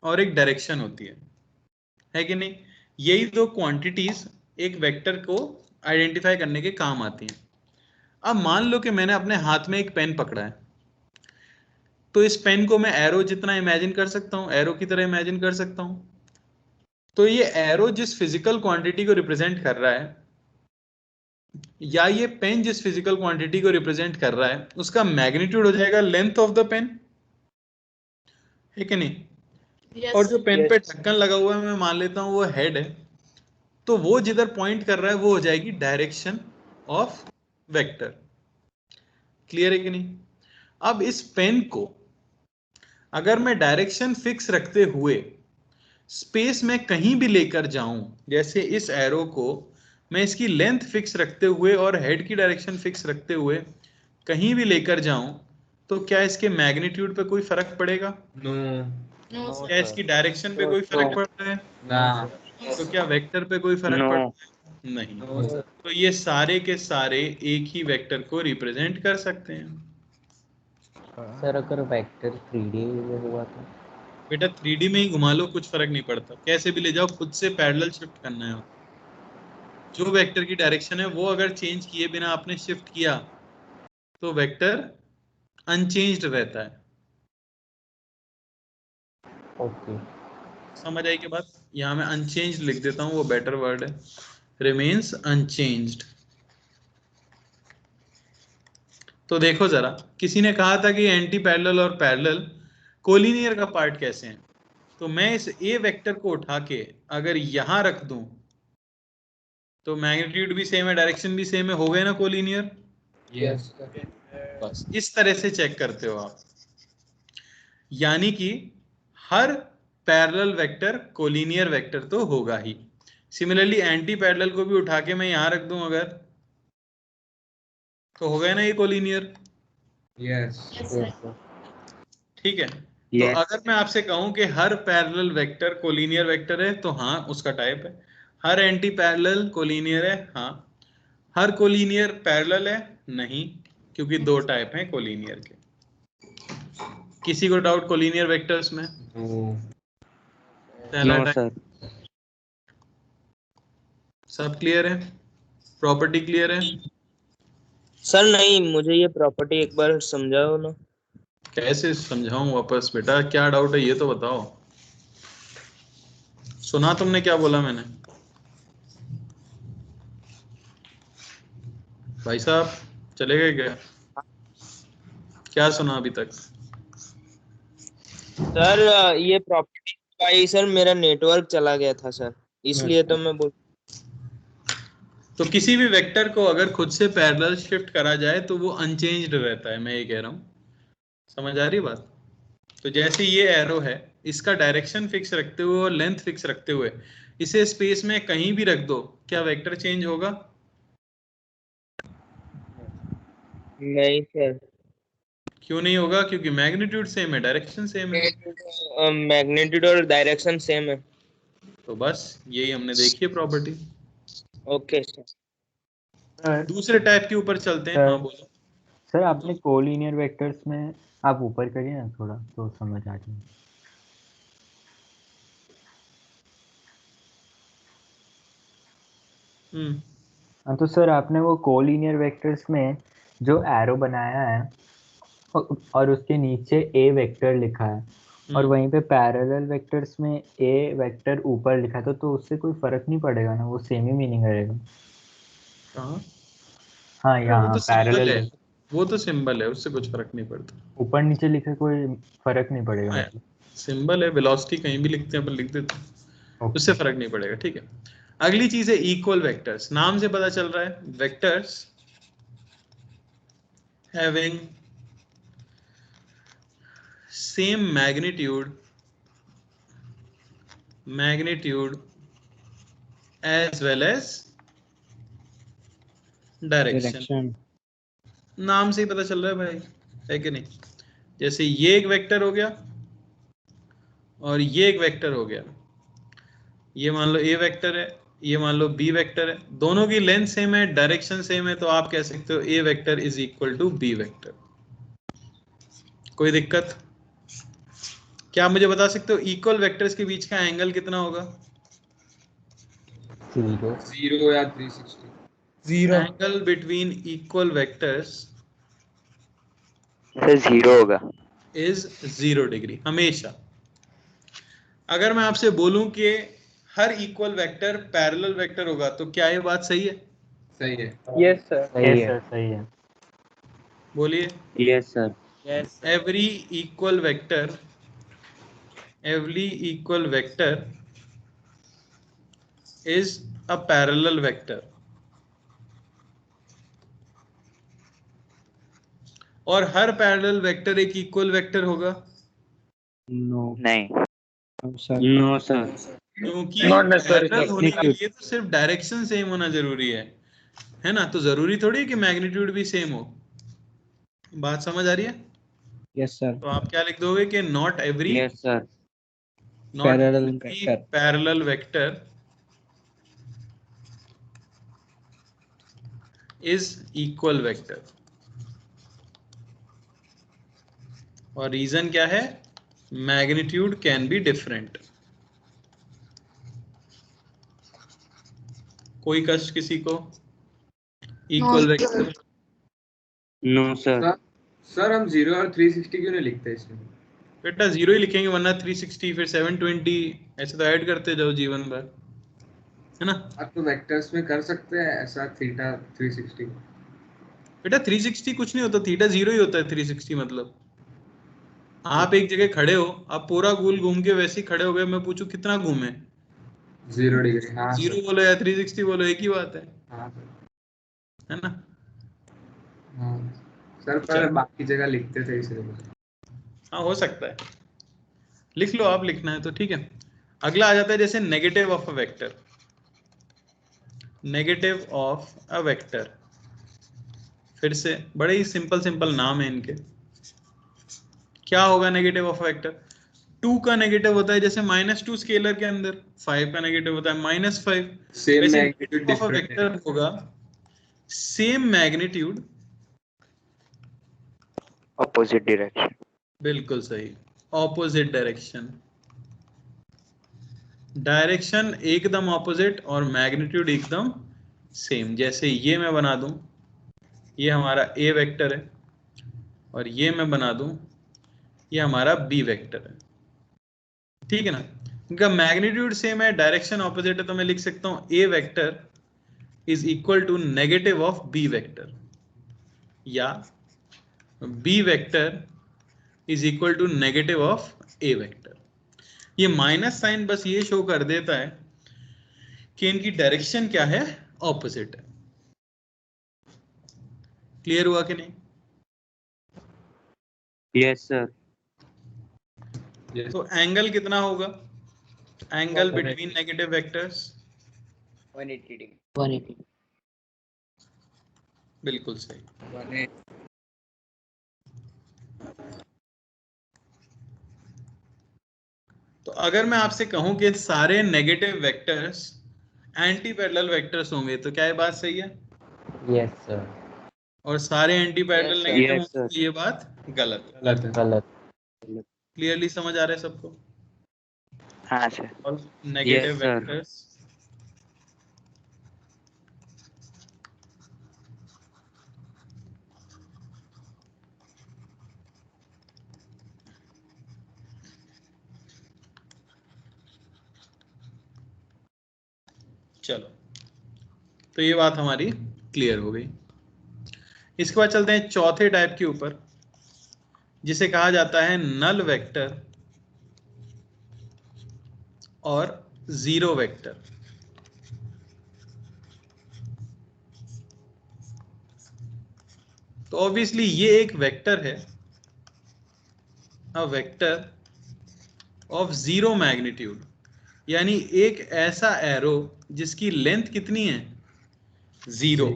और एक डायरेक्शन होती है कि नहीं? यही दो क्वांटिटीज एक वेक्टर को आइडेंटिफाई करने के काम आती हैं। अब मान लो कि मैंने अपने हाथ में एक पेन पकड़ा है, तो इस पेन को मैं एरो जितना इमेजिन कर सकता हूं, एरो की तरह इमेजिन कर सकता हूं। तो ये एरो जिस फिजिकल क्वांटिटी को रिप्रेजेंट कर रहा है, या ये पेन जिस फिजिकल क्वांटिटी को रिप्रेजेंट कर रहा है, उसका मैग्नीट्यूड हो जाएगा लेंथ ऑफ द पेन, है कि नहीं? Yes, और जो sir. पेन पे ढक्कन लगा हुआ है मैं मान लेता हूं वो हेड है, तो वो जिधर पॉइंट कर रहा है वो हो जाएगी डायरेक्शन ऑफ वेक्टर। क्लियर है कि नहीं? अब इस पेन को अगर मैं डायरेक्शन फिक्स रखते हुए स्पेस में कहीं भी लेकर जाऊं, जैसे इस एरो को मैं इसकी लेंथ फिक्स रखते हुए और हेड की डायरेक्शन फिक्स रखते हुए कहीं भी लेकर जाऊं, तो क्या इसके मैग्नीट्यूड पे कोई फर्क पड़ेगा? No No, sir. क्या इसकी डायरेक्शन पे कोई फर्क पड़ रहा है? ना तो क्या वेक्टर पे कोई फर्क पड़ रहा नो। है? नहीं। No sir. तो ये सारे के सारे एक ही वेक्टर को रिप्रेजेंट कर सकते हैं। सर अगर वेक्टर 3D में हुआ तो? बेटा 3D में ही घुमा लो, कुछ फर्क नहीं पड़ता, कैसे भी ले जाओ, खुद से पैरेलल शिफ्ट करना है। जो वेक्टर की डायरेक्शन है वो अगर चेंज किए बिना आपने शिफ्ट किया तो वेक्टर अनचेंज्ड रहता है। ओके। समझ आई के बात? यहाँ मैं अनचेंज्ड लिख देता हूँ, वो बेटर वर्ड है, रिमेन्स अनचेंज्ड। तो देखो जरा, किसी ने कहा था कि एंटी पैरेलल और पैरेलल कोलिनियर का पार्ट कैसे हैं? तो मैं इस ए वेक्टर को उठा के अगर यहां रख दूं तो मैग्नीट्यूड भी सेम है, डायरेक्शन भी सेम है, हो गए ना कोलिनियर? यस बस इस तरह से चेक करते हो आप, यानी कि हर पैरेलल वेक्टर कोलिनियर वेक्टर तो होगा ही। सिमिलरली एंटी पैरेलल को भी उठा के मैं यहां रख दूं अगर, तो हो गया ना ये कोलिनियर? Yes Yes, sir. ठीक है। तो Yes. अगर मैं आपसे कहूं कि हर पैरेलल वेक्टर कोलिनियर वेक्टर है, तो हाँ उसका टाइप है। हर एंटी पैरेलल कोलिनियर है, हाँ। हर कोलिनियर पैरेलल है, नहीं, क्योंकि दो टाइप हैं कोलिनियर के। किसी को डाउट कोलिनियर वेक्टर्स में? नो पहला नो टाइप सर। सब क्लियर है? प्रॉपर्टी क्लियर है? सर नहीं, मुझे ये प्रॉपर्टी एक बार समझाओ ना। कैसे समझाऊं वापस बेटा, क्या डाउट है ये तो बताओ। सुना तुमने क्या बोला मैंने? भाई साहब चले गए क्या? क्या सुना अभी तक? सर ये प्रॉपर्टी भाई सर मेरा नेटवर्क चला गया था सर, इसलिए तो मैं बोल। तो किसी भी वेक्टर को अगर खुद से पैरेलल शिफ्ट करा जाए तो वो अनचेंज्ड रहता है, मैं ये कह रहा हूँ। समझ आ रही बात? तो जैसे ये एरो है, इसका डायरेक्शन फिक्स रखते हुए और लेंथ फिक्स रखते हुए इसे स्पेस में कहीं भी रख दो, क्या वेक्टर चेंज होगा? नहीं सर। क्यों नहीं होगा? क्योंकि मैग्नीट्यूड सेम है, डायरेक्शन सेम है। मैग्नीट्यूड और डायरेक्शन सेम है। तो बस यही हमने देखी है प्रॉपर्टी। Okay sir. दूसरे टाइप के ऊपर चलते हैं। हाँ बोलो। सर आपने कोलिनियर वेक्टर्स में आप ऊपर करिए ना थोड़ा तो समझ आ जाए। हाँ तो सर आपने वो कोलिनियर वेक्टर्स में जो एरो बनाया है और उसके नीचे ए वेक्टर लिखा है और वहीं पे पैरेलल वेक्टर्स में ए वेक्टर ऊपर लिखा था, तो उससे कोई फर्क नहीं पड़ेगा ना, वो सेम ही मीनिंग रहेगा। कहाँ? हाँ वो यहाँ तो सिंबल पैरेलल है, वो तो सिंबल है, उससे कुछ फर्क नहीं पड़ता। ऊपर नीचे लिखे कोई फर्क नहीं पड़ेगा मतलब। सिंबल है, वेलोसिटी कहीं भी लिखते हैं अपन लिख देते हैं, Okay. उससे फर्क नहीं पड़ेगा। ठीक है, अगली चीज है इक्वल वेक्टर्स। नाम से पता चल रहा है vectors having same magnitude as well as direction. नाम से ही पता चल रहा है भाई, है कि नहीं? जैसे ये एक वेक्टर हो गया और ये एक वेक्टर हो गया, ये मान लो ए वेक्टर है, ये मान लो बी वेक्टर है, दोनों की लेंथ सेम है, डायरेक्शन सेम है, तो आप कह सकते हो A vector is equal to B vector. कोई दिक्कत? क्या मुझे बता सकते हो इक्वल वेक्टर्स के बीच का एंगल कितना होगा? 0 या 360। Angle between equal vectors sir 0 होगा। इज 0 डिग्री हमेशा। अगर मैं आपसे बोलूं कि हर इक्वल वेक्टर पैरेलल वेक्टर होगा, तो क्या ये बात सही है? सही है। Yes sir. सही है, सही है। बोलिए। Yes sir. every equal vector is a parallel vector। और हर पैरेलल वेक्टर एक इक्वल वेक्टर होगा? नहीं। No sir. क्योंकि Not necessary, पैरेलल sir. होने के लिए तो सिर्फ डायरेक्शन सेम होना जरूरी है ना? तो जरूरी थोड़ी है कि मैग्नीट्यूड भी सेम हो। बात समझ आ रही है? Yes sir. तो आप क्या लिख दोगे कि not every yes sir. Parallel vector is equal vector. और रीजन क्या है? Magnitude can be different. कोई कष्ट किसी को? Equal vector. No sir. Sir हम 0 और 360 क्यों नहीं लिखते इसमें? बेटा 0 ही लिखेंगे, वरना 360 फिर 720 ऐसे तो ऐड करते जाओ जीवन भर, है ना? आप तो वेक्टर्स में कर सकते हैं ऐसा थीटा 360। बेटा 360 कुछ नहीं होता, थीटा 0 ही होता है 360 मतलब। आप एक जगह खड़े हो, आप पूरा गोल घूम के वैसे ही खड़े हो गए, मैं पूछूं कितना घूमे? 0 डिग्री। हाँ 0 बोलो या 360 बोलो, एक ही बात है। हाँ है ना? हाँ सर, पर बाकी जगह लिखते थे इसलिए। हाँ हो सकता है, लिख लो आप, लिखना है तो ठीक है। अगला आ जाता है जैसे negative of a vector. Negative of a vector, फिर से बड़े ही सिंपल नाम है इनके। क्या होगा नेगेटिव ऑफ वेक्टर? 2 का नेगेटिव होता है जैसे -2 स्केलर के अंदर, 5 का नेगेटिव होता है -5। सेम वैसे magnitude negative of a different vector होगा सेम मैग्नीट्यूड ऑपोजिट डायरेक्शन। बिल्कुल सही, ऑपोजिट डायरेक्शन। डायरेक्शन एकदम ऑपोजिट और मैग्नीट्यूड एकदम सेम। जैसे ये मैं बना दूं, ये हमारा ए वेक्टर है, और ये मैं बना दूं, ये हमारा बी वेक्टर है। ठीक है ना? इनका मैग्नीट्यूड सेम है, डायरेक्शन ऑपोजिट है, तो मैं लिख सकता हूं A vector is equal to negative of B vector, या B vector is equal to negative of A vector. ये माइनस साइन बस ये शो कर देता है कि इनकी डायरेक्शन क्या है, ऑपोजिट है। क्लियर हुआ कि नहीं? Yes sir. तो एंगल कितना होगा? Angle between negative vectors 180 degree. 180। बिल्कुल सही। तो अगर मैं आपसे कहूं कि सारे negative vectors anti parallel vectors होंगे, तो क्या ये बात सही है? Yes sir. और सारे anti parallel Yes, sir. Negative Yes, होंगे, तो ये बात गलत है। गलत है। गलत। क्लियरली समझ आ रहा है सबको? हाँ सर। और नेगेटिव Yes, sir. वेक्टर्स चलो, तो ये बात हमारी क्लियर हो गई। इसके बाद चलते हैं चौथे टाइप के ऊपर, जिसे कहा जाता है नल वेक्टर और जीरो वेक्टर। तो ऑब्वियसली ये एक वेक्टर है, a vector of zero magnitude, यानी एक ऐसा एरो जिसकी लेंथ कितनी है, जीरो।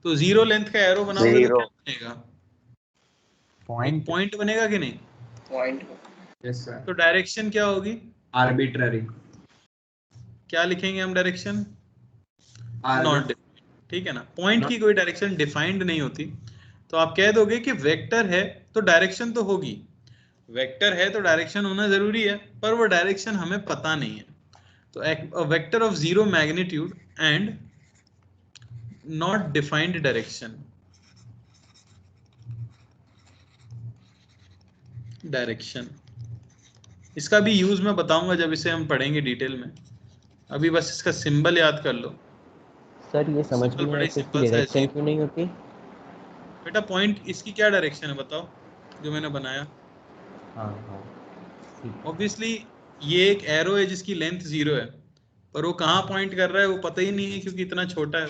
तो जीरो लेंथ का एरो बनाओगे तो क्या बनेगा, एक पॉइंट बनेगा कि नहीं? पॉइंट। Yes sir. तो डायरेक्शन क्या होगी, आर्बिट्ररी। क्या लिखेंगे हम डायरेक्शन, नॉट, ठीक है ना। पॉइंट Not- की कोई डायरेक्शन डिफाइंड नहीं होती, तो आप कह दोगे कि वेक्टर है तो डायरेक्शन तो होगी, वेक्टर है तो डायरेक्शन होना जरूरी है, पर वो डायरेक्शन हमें पता नहीं है। तो a vector of zero magnitude and not defined direction, direction, इसका भी यूज मैं बताऊंगा जब इसे हम पढ़ेंगे डिटेल में, अभी बस इसका सिंबल याद कर लो। सर ये समझ सिंपल में बड़ा आया ही कि इसकी सिंपल सा है डायरेक्शन जी। क्यों नहीं होती? बेटा पॉइंट इसकी क्या डायरेक्शन है बताओ, जो मैंने बनाया। हाँ हाँ ठीक है। ऑब्वियसली ये एक एरो है जिसकी लेंथ जीरो है, पर वो कहाँ पॉइंट कर रहा है वो पता ही नहीं है क्योंकि इतना छोटा है।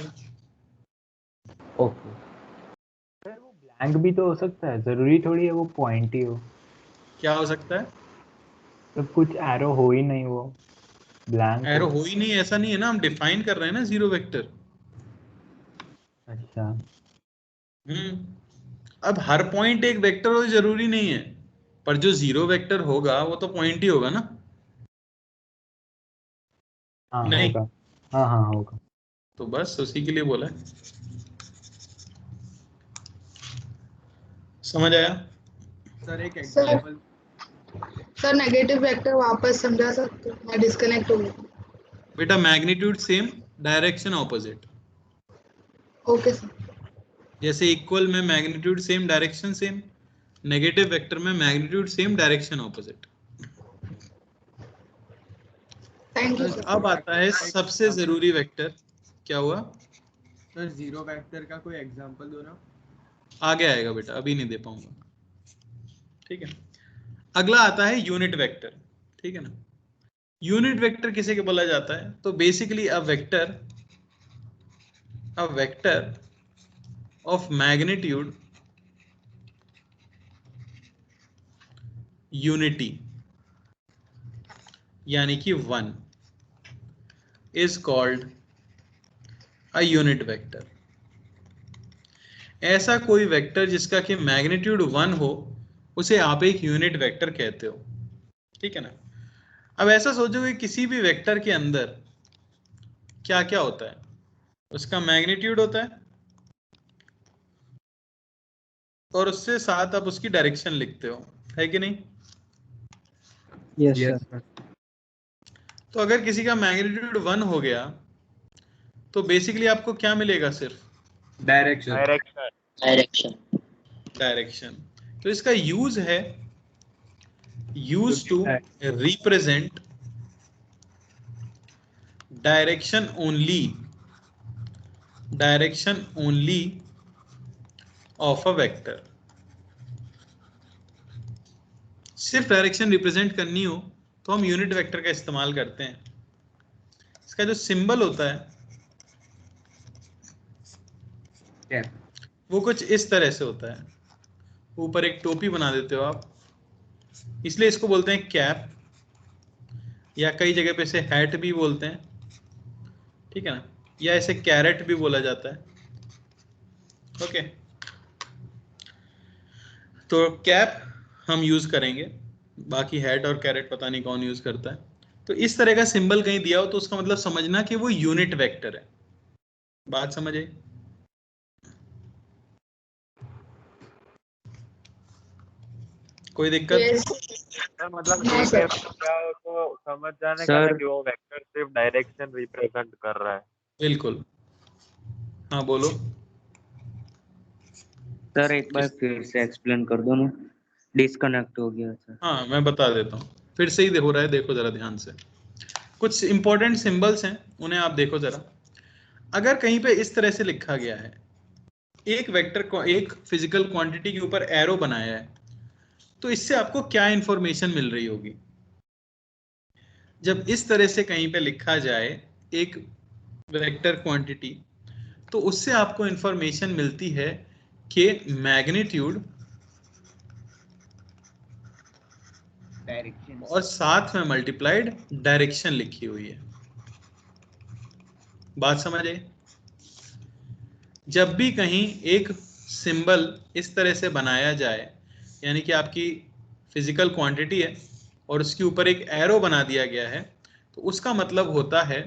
ओके। ब्लैंक भी तो हो सकता है, जरूरी थोड़ी है वो पॉइंट ही हो। क्या हो सकता है, तो कुछ एरो हो ही नहीं, वो ब्लैंक एरो हो। हो ही नहीं, ऐसा नहीं है ना, हम डिफाइन कर रहे हैं ना जीरो वेक्टर। अच्छा, अब हर पॉइंट एक वेक्टर हो जरूरी नहीं है, पर जो जीरो वेक्टर होगा वो तो पॉइंट ही होगा ना। हाँ नहीं होगा, हाँ हाँ होगा। तो बस उसी के लिए बोला है, समझ आया? सर एक sir example. Sir negative vector वापस समझा सकते हो, मैं डिस्कनेक्ट हो गई। बेटा magnitude same, direction opposite. Okay sir. जैसे इक्वल में magnitude same direction same, negative vector में magnitude same direction opposite. Thank you sir. अब आता है सबसे जरूरी वेक्टर, क्या हुआ सर जीरो वेक्टर का कोई एग्जांपल दो ना। आगे आएगा बेटा, अभी नहीं दे पाऊंगा, ठीक है। अगला आता है यूनिट वेक्टर, ठीक है ना। यूनिट वेक्टर किसे के बोला जाता है, तो basically a vector of magnitude unity, यानी कि 1 is called a unit vector. ऐसा कोई वेक्टर जिसका कि मैग्नीट्यूड 1 हो उसे आप एक यूनिट वेक्टर कहते हो, ठीक है ना। अब ऐसा सोचोगे किसी भी वेक्टर के अंदर क्या क्या होता है, उसका मैग्नीट्यूड होता है और उससे साथ आप उसकी डायरेक्शन लिखते हो, है कि नहीं? Yes sir. तो अगर किसी का मैग्नीट्यूड 1 हो गया तो बेसिकली आपको क्या मिलेगा, सिर्फ डायरेक्शन। डायरेक्शन। तो इसका यूज है use to represent direction only of a vector. सिर्फ डायरेक्शन रिप्रेजेंट करनी हो तो हम यूनिट वेक्टर का इस्तेमाल करते हैं। इसका जो सिंबल होता है वो कुछ इस तरह से होता है, ऊपर एक टोपी बना देते हो आप, इसलिए इसको बोलते हैं कैप, या कई जगह पे इसे हैट भी बोलते हैं, ठीक है ना, या इसे कैरेट भी बोला जाता है। ओके, तो कैप हम यूज करेंगे, बाकी हैट और कैरेट पता नहीं कौन यूज करता है। तो इस तरह का सिंबल कहीं दिया हो तो उसका मतलब समझना कि वो यूनिट वेक्टर है। बात समझ आई? कोई दिक्कत? मतलब एक ऐप क्या को समझ जाने का ना कि वो वेक्टर सिर्फ डायरेक्शन रिप्रेजेंट कर रहा है। बिल्कुल, हाँ बोलो सर एक बार फिर से एक्सप्लेन कर दो ना, डिस्कनेक्ट हो गया सर। हाँ मैं बता देता हूँ, फिर से ही हो रहा है, देखो जरा ध्यान से। कुछ इंपॉर्टेंट सिंबल्स हैं, उन्हें आप देखो जरा। अगर कहीं पे इस तरह से लिखा गया है, एक वेक्टर को एक फिजिकल क्वांटिटी के ऊपर एरो बनाया है, तो इससे आपको क्या इंफॉर्मेशन मिल रही होगी? जब इस तरह से कहीं पे लिखा जाए एक वेक्टर क्वांटिटी, तो उससे आपको इंफॉर्मेशन मिलती है कि मैग्नीट्यूड डायरेक्शन और साथ में मल्टीप्लाइड डायरेक्शन लिखी हुई है। बात समझ आई? जब भी कहीं एक सिंबल इस तरह से बनाया जाए, यानी कि आपकी फिजिकल क्वांटिटी है और उसके ऊपर एक एरो बना दिया गया है, तो उसका मतलब होता है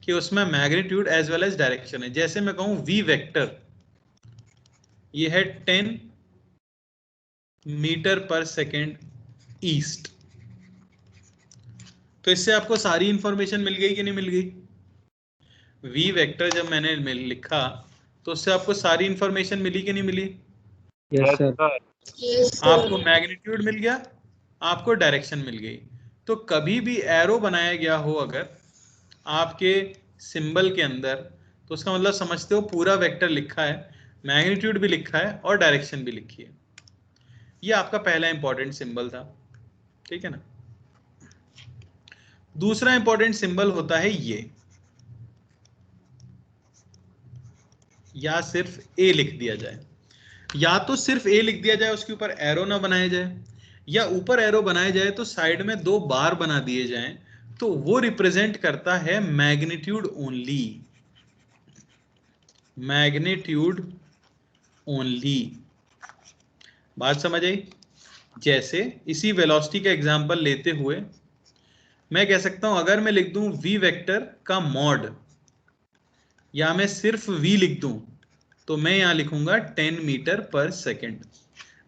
कि उसमें magnitude as well as direction है। जैसे मैं कहूं v वेक्टर, ये है 10 मीटर पर सेकेंड ईस्ट, तो इससे आपको सारी इंफॉर्मेशन मिल गई कि नहीं मिल गई? v वेक्टर जब मैंने लिखा तो उससे आपको सारी इंफॉर्मेशन मिली कि नहीं मिली? Yes sir. आपको मैग्नीट्यूड मिल गया, आपको डायरेक्शन मिल गई। तो कभी भी एरो बनाया गया हो अगर आपके सिंबल के अंदर, तो उसका मतलब समझते हो पूरा वेक्टर लिखा है, मैग्नीट्यूड भी लिखा है और डायरेक्शन भी लिखी है। ये आपका पहला इंपॉर्टेंट सिंबल था, ठीक है ना। दूसरा इंपॉर्टेंट सिंबल होता है ये, या सिर्फ ए लिख दिया जाए, या तो सिर्फ ए लिख दिया जाए, उसके ऊपर एरो ना बनाया जाए, या ऊपर एरो बनाया जाए तो साइड में 2 बार बना दिए जाएं, तो वो रिप्रेजेंट करता है मैग्नीट्यूड ओनली, मैग्नीट्यूड ओनली। बात समझ आई? जैसे इसी वेलोसिटी का एग्जांपल लेते हुए मैं कह सकता हूं, अगर मैं लिख दूं v वेक्टर का मॉड, या मैं सिर्फ v लिख दूं, तो मैं यहां लिखूंगा 10 मीटर पर सेकेंड,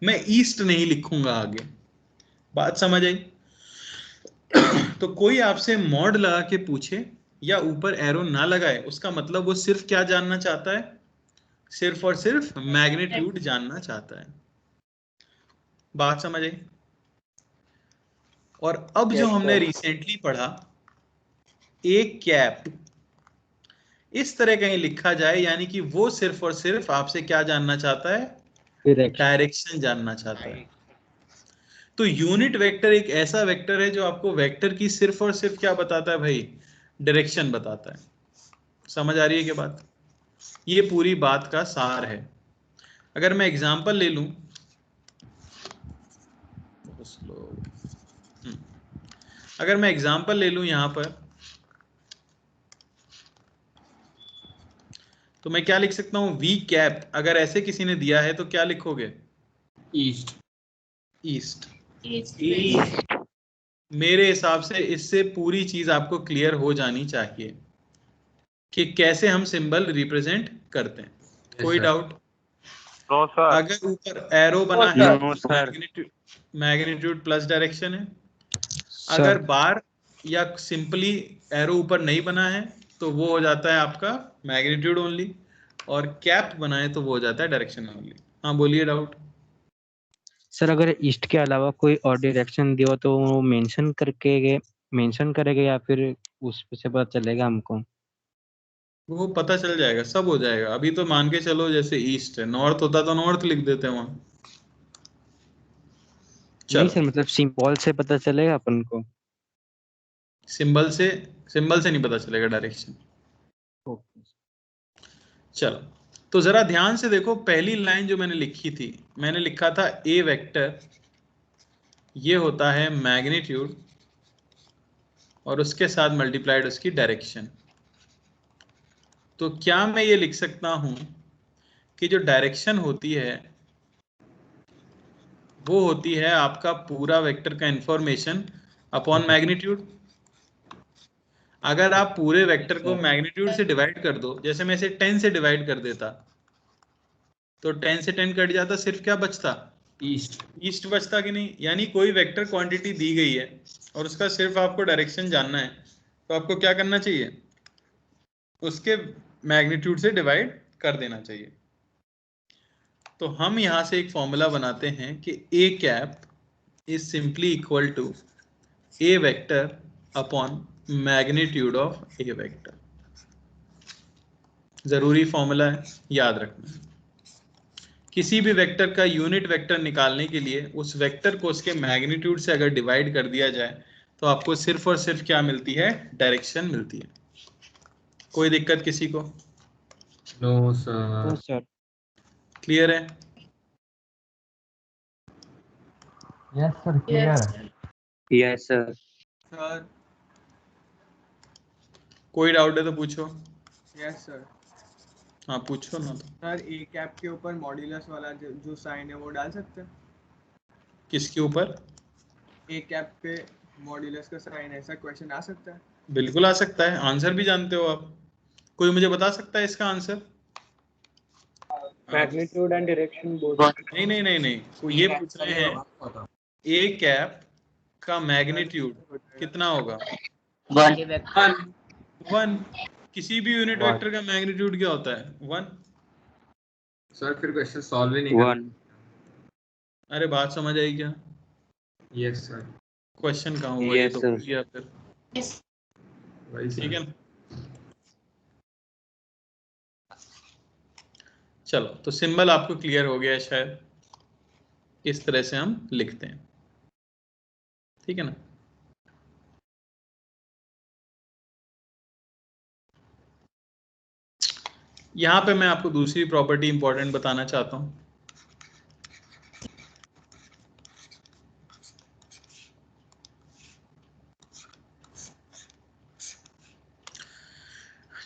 मैं ईस्ट नहीं लिखूंगा आगे। बात समझ आई? तो कोई आपसे मॉड लगा के पूछे या ऊपर एरो ना लगाए, उसका मतलब वो सिर्फ क्या जानना चाहता है? सिर्फ और सिर्फ मैग्नीट्यूड जानना चाहता है। बात समझ आई? और अब जो हमने रिसेंटली पढ़ा, एक कैप इस तरह कहीं लिखा जाए, यानी कि वो सिर्फ और सिर्फ आपसे क्या जानना चाहता है? डायरेक्शन जानना चाहता है। तो यूनिट वेक्टर एक ऐसा वेक्टर है जो आपको वेक्टर की सिर्फ और सिर्फ क्या बताता है भाई? डायरेक्शन बताता है। समझ आ रही है क्या बात? ये पूरी बात का सार है। अगर मैं एग्जांपल ले लूं, अगर मैं एग्जांपल ले लूं यहां पर, तो मैं क्या लिख सकता हूं? v कैप अगर ऐसे किसी ने दिया है तो क्या लिखोगे? ईस्ट। ईस्ट। मेरे हिसाब से इससे पूरी चीज आपको क्लियर हो जानी चाहिए कि कैसे हम सिंबल रिप्रेजेंट करते हैं। कोई डाउट? No sir. अगर ऊपर एरो बना है, मैग्नीट्यूड प्लस डायरेक्शन है। अगर बार या सिंपली एरो ऊपर नहीं बना है तो वो हो जाता है आपका मैग्नीट्यूड ओनली, और कैप बनाए तो वो हो जाता है डायरेक्शन ओनली। हाँ बोलिए, डाउट? सर अगर ईस्ट के अलावा कोई और डायरेक्शन दियो तो वो मेंशन करेगा या फिर उस से पता चलेगा हमको? वो पता चल जाएगा, सब हो जाएगा। अभी तो मान के चलो जैसे ईस्ट है, नॉर्थ होता तो नॉर्थ लिख देते वहां। नहीं सर, मतलब सिंबल से पता चलेगा अपन को? सिंबल से नहीं पता चलेगा डायरेक्शन। चलो तो जरा ध्यान से देखो, पहली लाइन जो मैंने लिखी थी, मैंने लिखा था ए वेक्टर, ये होता है मैग्नीट्यूड और उसके साथ मल्टीप्लाइड उसकी डायरेक्शन। तो क्या मैं ये लिख सकता हूं कि जो डायरेक्शन होती है वो होती है आपका पूरा वेक्टर का इंफॉर्मेशन अपॉन मैग्नीट्यूड? अगर आप पूरे वेक्टर को मैग्नीट्यूड से डिवाइड कर दो, जैसे मैं इसे 10 से डिवाइड कर देता, तो 10 से 10 कट जाता, सिर्फ क्या बचता? ईस्ट बचता कि नहीं? यानी कोई वेक्टर क्वांटिटी दी गई है और उसका सिर्फ आपको डायरेक्शन जानना है, तो आपको क्या करना चाहिए? उसके मैग्नीट्यूड से डिवाइड कर देना चाहिए। तो हम यहां से एक फॉर्मूला बनाते हैं कि A cap is simply equal to A vector upon magnitude of A vector. जरूरी फॉर्मूला है, याद रखना। किसी भी वेक्टर का यूनिट वेक्टर निकालने के लिए उस वेक्टर को उसके मैग्नीट्यूड से अगर डिवाइड कर दिया जाए तो आपको सिर्फ और सिर्फ क्या मिलती है? डायरेक्शन मिलती है। कोई दिक्कत किसी को? No sir. क्लियर है? Yes sir, clear. Yes sir. Sir कोई डाउट है तो पूछो। Yes sir. हाँ पूछो ना। तो सर ए कैप के ऊपर मॉड्यूलस वाला जो साइन है वो डाल सकते हैं? किसके ऊपर? ए कैप पे मॉड्यूलस का साइन, ऐसा क्वेश्चन आ सकता है? बिल्कुल आ सकता है। आंसर भी जानते हो आप? कोई मुझे बता सकता है इसका answer? Magnitude and direction both. नहीं नहीं नहीं नहीं, कोई ये पूछ रहे हैं ए कैप का मैग्नीट्यूड कितना होगा? 1। किसी भी यूनिट वेक्टर का मैग्नीट्यूड क्या होता है? 1। सर फिर क्वेश्चन सॉल्व ही नहीं कर। अरे बात समझ आई क्या? Yes sir. क्वेश्चन कहाँ हुआ? ये तो किया फिर। ठीक है ना? चलो, तो सिंबल आपको क्लियर हो गया है शायद। इस तरह से हम लिखते हैं, ठीक है ना? यहां पे मैं आपको दूसरी प्रॉपर्टी इंपॉर्टेंट बताना चाहता हूं।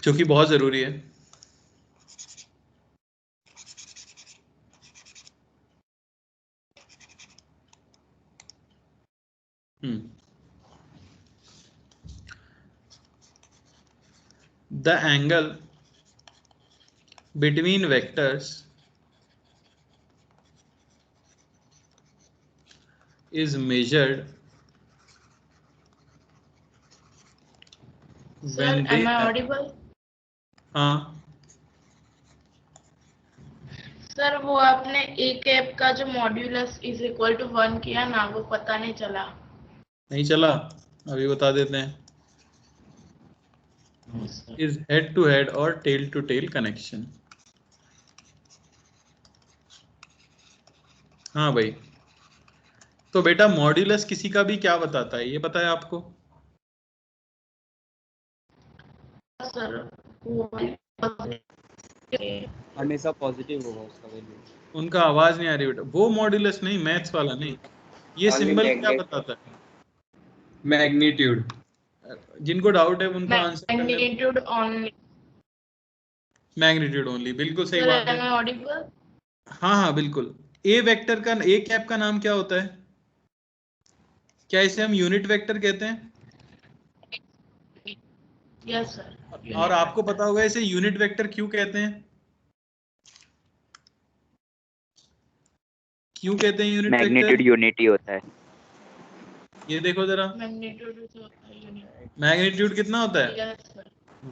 जो कि बहुत जरूरी है। The angle between vectors is measured when they am I audible? हाँ सर वो आपने ए कैप का जो मॉड्यूलस इज इक्वल टू 1 किया ना, वो पता नहीं चला। नहीं चला? अभी बता देते हैं। is head to head or tail to tail connection। हाँ भाई, तो बेटा मॉड्यूलस किसी का भी क्या बताता है, ये पता है आपको? सर हमेशा पॉजिटिव होगा उसका वैल्यू। उनका आवाज नहीं आ रही बेटा। वो मॉड्यूलस नहीं, मैथ्स वाला नहीं। ये सिंबल क्या बताता है? मैग्नीट्यूड। जिनको डाउट है उनका answer magnitude only. Magnitude only, बिल्कुल सही बात है। हाँ हाँ बिल्कुल। ए वेक्टर का, ए कैप का नाम क्या होता है? क्या इसे हम यूनिट वेक्टर कहते हैं? Yes sir. और आपको पता होगा इसे यूनिट वेक्टर क्यों कहते हैं? क्यों कहते हैं यूनिट वेक्टर? मैग्नीट्यूड यूनिटी होता है। ये देखो जरा, मैग्नीट्यूड कितना होता है?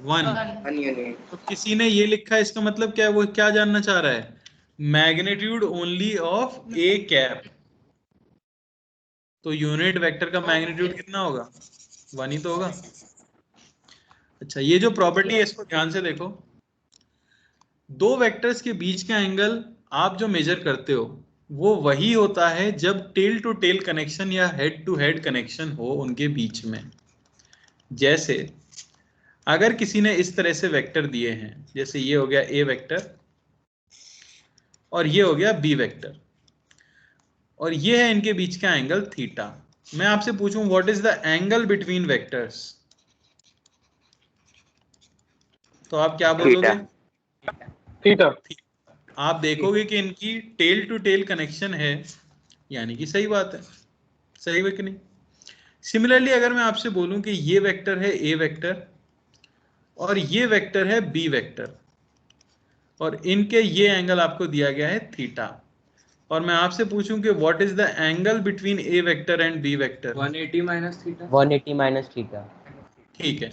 1 यूनिट। तो किसी ने ये लिखा है, इसका मतलब क्या है? वो क्या जानना चाह रहा है? Magnitude only of A cap. तो यूनिट वेक्टर का मैग्नीट्यूड कितना होगा? 1 ही तो होगा। अच्छा, ये जो प्रॉपर्टी है इसको ध्यान से देखो। दो वेक्टर्स के बीच का एंगल आप जो मेजर करते हो वो वही होता है जब टेल टू टेल कनेक्शन या हेड टू हेड कनेक्शन हो उनके बीच में। जैसे अगर किसी ने इस तरह से वेक्टर दिए हैं, जैसे ये हो गया ए वेक्टर और ये हो गया बी वेक्टर, और ये है इनके बीच का एंगल थीटा। मैं आपसे पूछूं what is the angle between vectors, तो आप क्या बोलोगे? थीटा। आप देखोगे कि इनकी टेल टू टेल कनेक्शन है, यानी कि सही बात है। सही है कि नहीं? सिमिलरली अगर मैं आपसे बोलूं कि ये वेक्टर है ए वेक्टर और ये वेक्टर है बी वेक्टर और इनके ये एंगल आपको दिया गया है थीटा, और मैं आपसे पूछूं कि what is the angle between A vector and B vector? 180 minus theta. 180 minus theta. ठीक है,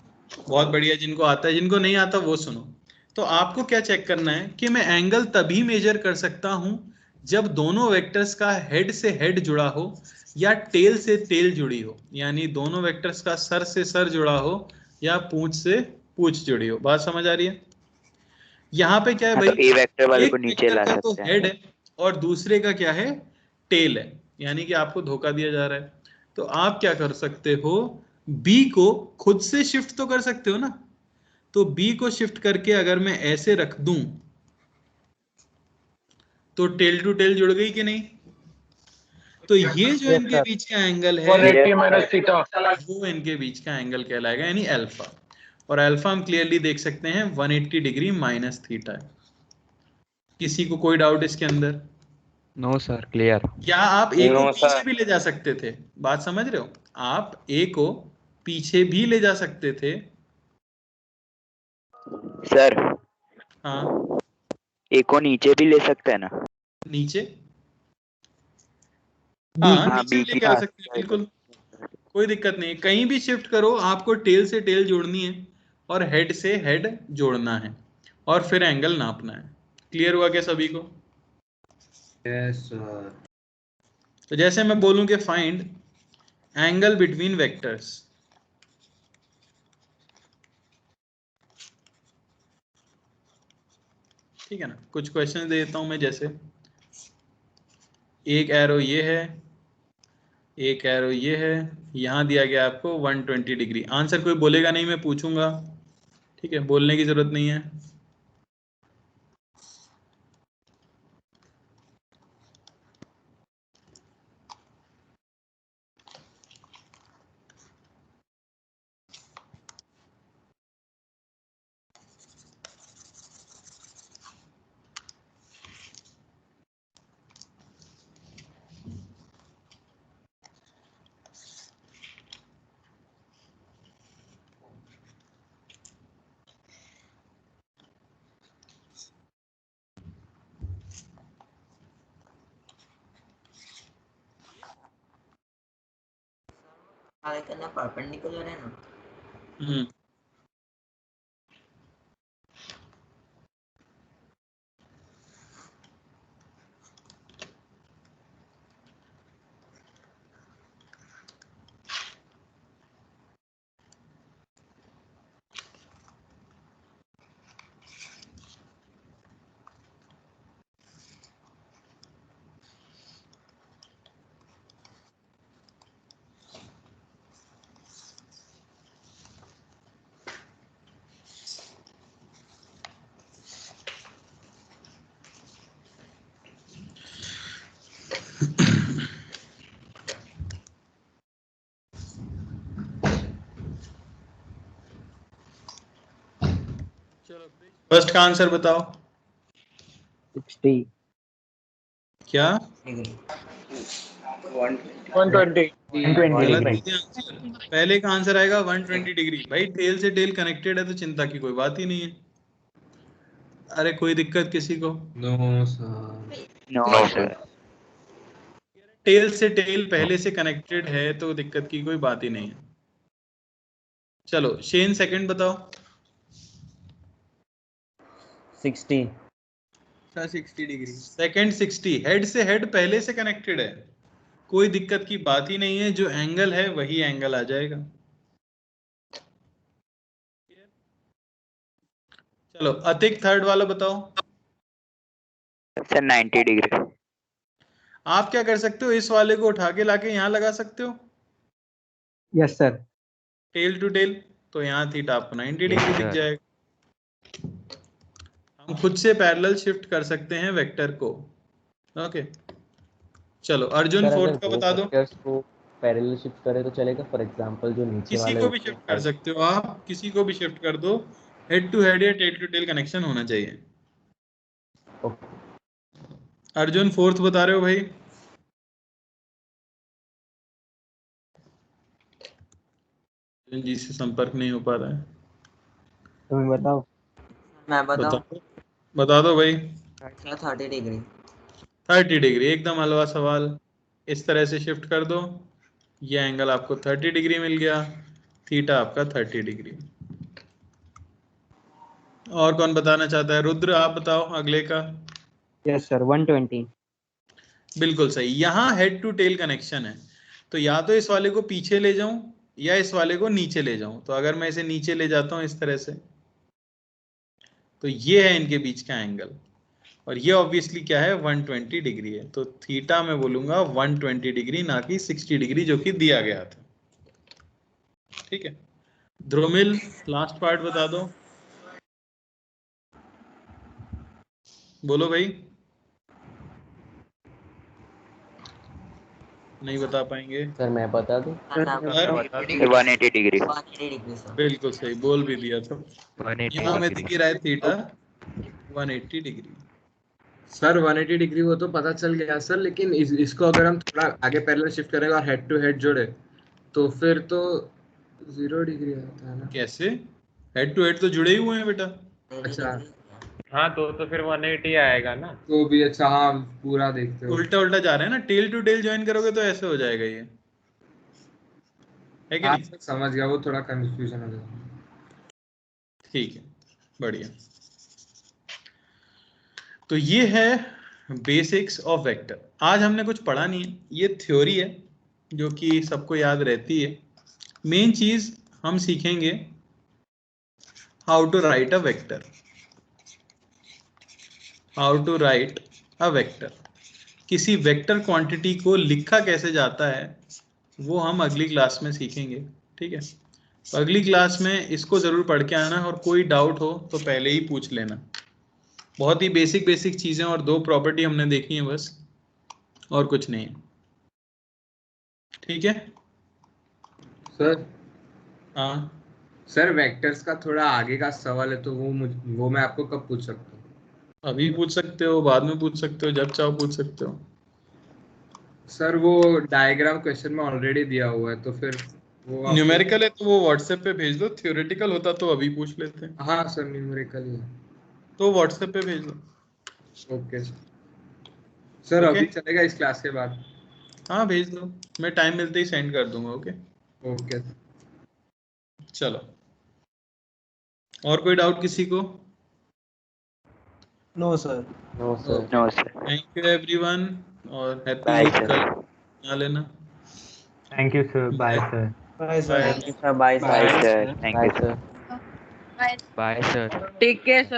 बहुत बढ़िया। जिनको आता है, जिनको नहीं आता वो सुनो। तो आपको क्या चेक करना है कि मैं एंगल तभी मेजर कर सकता हूं जब दोनों वेक्टर्स का हेड से हेड जुड़ा हो, या टेल से टेल जुड़ी हो, यानी दोनों वेक्टर्स का सर से सर जुड़ा हो या पूंछ से पूंछ जुड़ी हो। बात समझ आ रही है? यहाँ पे क्या है हाँ, भाई, तो ए वेक्टर वाले एक को नीचे वेक्टर ला का तो सकते हैं। हेड है और दूसरे का क्या है, टेल है, यानी कि आपको धोखा दिया जा रहा है। तो आप क्या कर सकते हो, बी को खुद से शिफ्ट तो कर सकते हो ना, तो बी को शिफ्ट करके अगर मैं ऐसे रख दूं तो टेल टू टेल जुड़ गई कि नहीं? तो ये जो इनके बीच का एंगल है 180 माइनस थीटा, वो इनके बीच का एंगल कहलाएगा, यानी अल्फा। और अल्फा हम क्लियरली देख सकते हैं 180 डिग्री माइनस थीटा है। किसी को कोई डाउट इसके अंदर? No sir, clear. या आप ए को No, पीछे sir. भी ले जा सकते थे, बात समझ रहे हो? आप ए को पीछे भी ले जा सकते थे। सर हाँ, ए को नीचे भी ले सकते हैं ना? नीचे, हाँ हाँ, नीचे बी लेके की आ सकते हैं, बिल्कुल कोई दिक्कत नहीं। कहीं भी शिफ्ट करो, आपको टेल से टेल जोड़नी है और हेड से हेड जोड़ना है और फिर एंगल नापना है। क्लियर हुआ क्या सभी को? Yes sir. तो जैसे मैं बोलूं कि फाइंड एंगल बिटवीन वेक्टर्स, ठीक है ना, कुछ क्वेश्चन दे देता हूं मैं। जैसे एक एरो ये है, एक एरो ये है, यहां दिया गया आपको 120 डिग्री। आंसर कोई बोलेगा नहीं, मैं पूछूंगा, ठीक है, बोलने की जरूरत नहीं है। करना परपेंडिकुलर है ना? फर्स्ट का आंसर बताओ। 60। क्या? 120। पहले का आंसर आएगा 120 डिग्री। भाई टेल से टेल कनेक्टेड है तो चिंता की कोई बात ही नहीं है। अरे कोई दिक्कत किसी को? No sir. No sir. Tail से टेल पहले से कनेक्टेड है तो दिक्कत की कोई बात ही नहीं है। चलो शेन सेकंड बताओ। 60। Sir 60 degree. सेकंड 60, हेड से हेड पहले से कनेक्टेड है, कोई दिक्कत की बात ही नहीं है, जो एंगल है वही एंगल आ जाएगा। चलो अतिक थर्ड वाला बताओ। Sir 90 degree. आप क्या कर सकते हो, इस वाले को उठा के लाके यहाँ लगा सकते हो। Yes sir. Tail to tail, तो यहाँ थीटा आपको 90 डिग्री दिख जाएगा। हम खुद से पैरेलल शिफ्ट कर सकते हैं वेक्टर को। ओके चलो अर्जुन सर, फोर्थ अगर का दो बता दो। वेक्टर्स को पैरेलल शिफ्ट करें तो चलेगा? फॉर एग्जांपल जो नीचे किसी वाले को भी शिफ्ट कर सकते हो आप, किसी को भी शिफ्ट कर दो, हेड टू हेड या टेल टू टेल कनेक्शन होना चाहिए। अर्जुन फोर्थ बता रहे हो भाई? अर्जुन जी से संपर्क नहीं हो पा रहा है। तुम बताओ। मैं बताऊं? बता दो भाई। 30 डिग्री। 30 डिग्री एकदम हलवा सवाल। इस तरह से शिफ्ट कर दो, ये एंगल आपको 30 डिग्री मिल गया, थीटा आपका 30 डिग्री। और कौन बताना चाहता है? रुद्र आप बताओ अगले का। Yes sir 120। बिल्कुल सही, यहाँ हेड टू टेल कनेक्शन है, तो या तो इस वाले को पीछे ले जाऊं या इस वाले को नीचे ले जाऊं। तो अगर मैं इसे नीचे ले जाता हूं इस तरह से, तो ये है इनके बीच का एंगल, और ये ऑब्वियसली क्या है 120 डिग्री है। तो थीटा मैं बोलूंगा 120 डिग्री, ना कि 60 डिग्री जो कि दिया गया था। ठीक है, ध्रुमिल लास्ट पार्ट बता दो, बोलो भाई। नहीं बता पाएंगे सर मैं बता दूं? 180 डिग्री। बिल्कुल सही, बोल भी दिया था। 180 यहाँ में डिग्री। दिख रहा है थीटा 180 डिग्री। सर 180 डिग्री वो तो पता चल गया सर, लेकिन इसको अगर हम थोड़ा आगे पैरेलल शिफ्ट करेंगे और हेड टू हेड जोड़े तो फिर तो 0 डिग्री आता है ना। कैसे? हेड टू हेड तो जुड़े ही हुए हैं बेटा। अच्छा हाँ तो फिर 180 आएगा ना। तो भी अच्छा, हाँ पूरा देखते हो। उल्टा उल्टा जा रहे हैं ना, टेल टू टेल ज्वाइन करोगे तो ऐसे हो जाएगा ये, है कि हाँ नहीं? सर समझ गया, वो थोड़ा कंफ्यूजन हो गया। ठीक है, बढ़िया। तो ये है बेसिक्स ऑफ वेक्टर। आज हमने कुछ पढ़ा नहीं है, ये थ्योरी है जो कि सबको याद रहती है। मेन चीज हम सीखेंगे how to write a vector, how to write a vector. किसी वेक्टर क्वांटिटी को लिखा कैसे जाता है वो हम अगली क्लास में सीखेंगे। ठीक है, तो अगली क्लास में इसको जरूर पढ़ के आना, और कोई डाउट हो तो पहले ही पूछ लेना। बहुत ही बेसिक बेसिक चीजें और 2 प्रॉपर्टी हमने देखी है बस, और कुछ नहीं है। ठीक है सर। हाँ सर वेक्टर्स का थोड़ा आगे का सवाल है, तो वो मैं आपको कब पूछ सकता हूँ? अभी पूछ सकते हो, बाद में पूछ सकते हो, जब चाहो पूछ सकते हो। सर वो डायग्राम क्वेश्चन में ऑलरेडी दिया हुआ है, तो फिर वो न्यूमेरिकल है तो वो व्हाट्सएप पे भेज दो, थ्योरेटिकल होता तो अभी पूछ लेते हैं। हाँ सर न्यूमेरिकल ही है, तो व्हाट्सएप पे भेज दो। Okay sir. अभी चलेगा इस क्लास के बाद? हाँ भेज दो, मैं टाइम मिलते ही सेंड कर दूंगा। ओके ओके चलो, और कोई डाउट किसी को? No sir. No sir. No sir. Thank you everyone, और हैप्पी Bye, ईद sir. कल बना लेना। Thank you sir, bye sir. Bye sir. Bye Bye, sir. Thank bye you, sir. Sir. Bye, sir. Take care sir.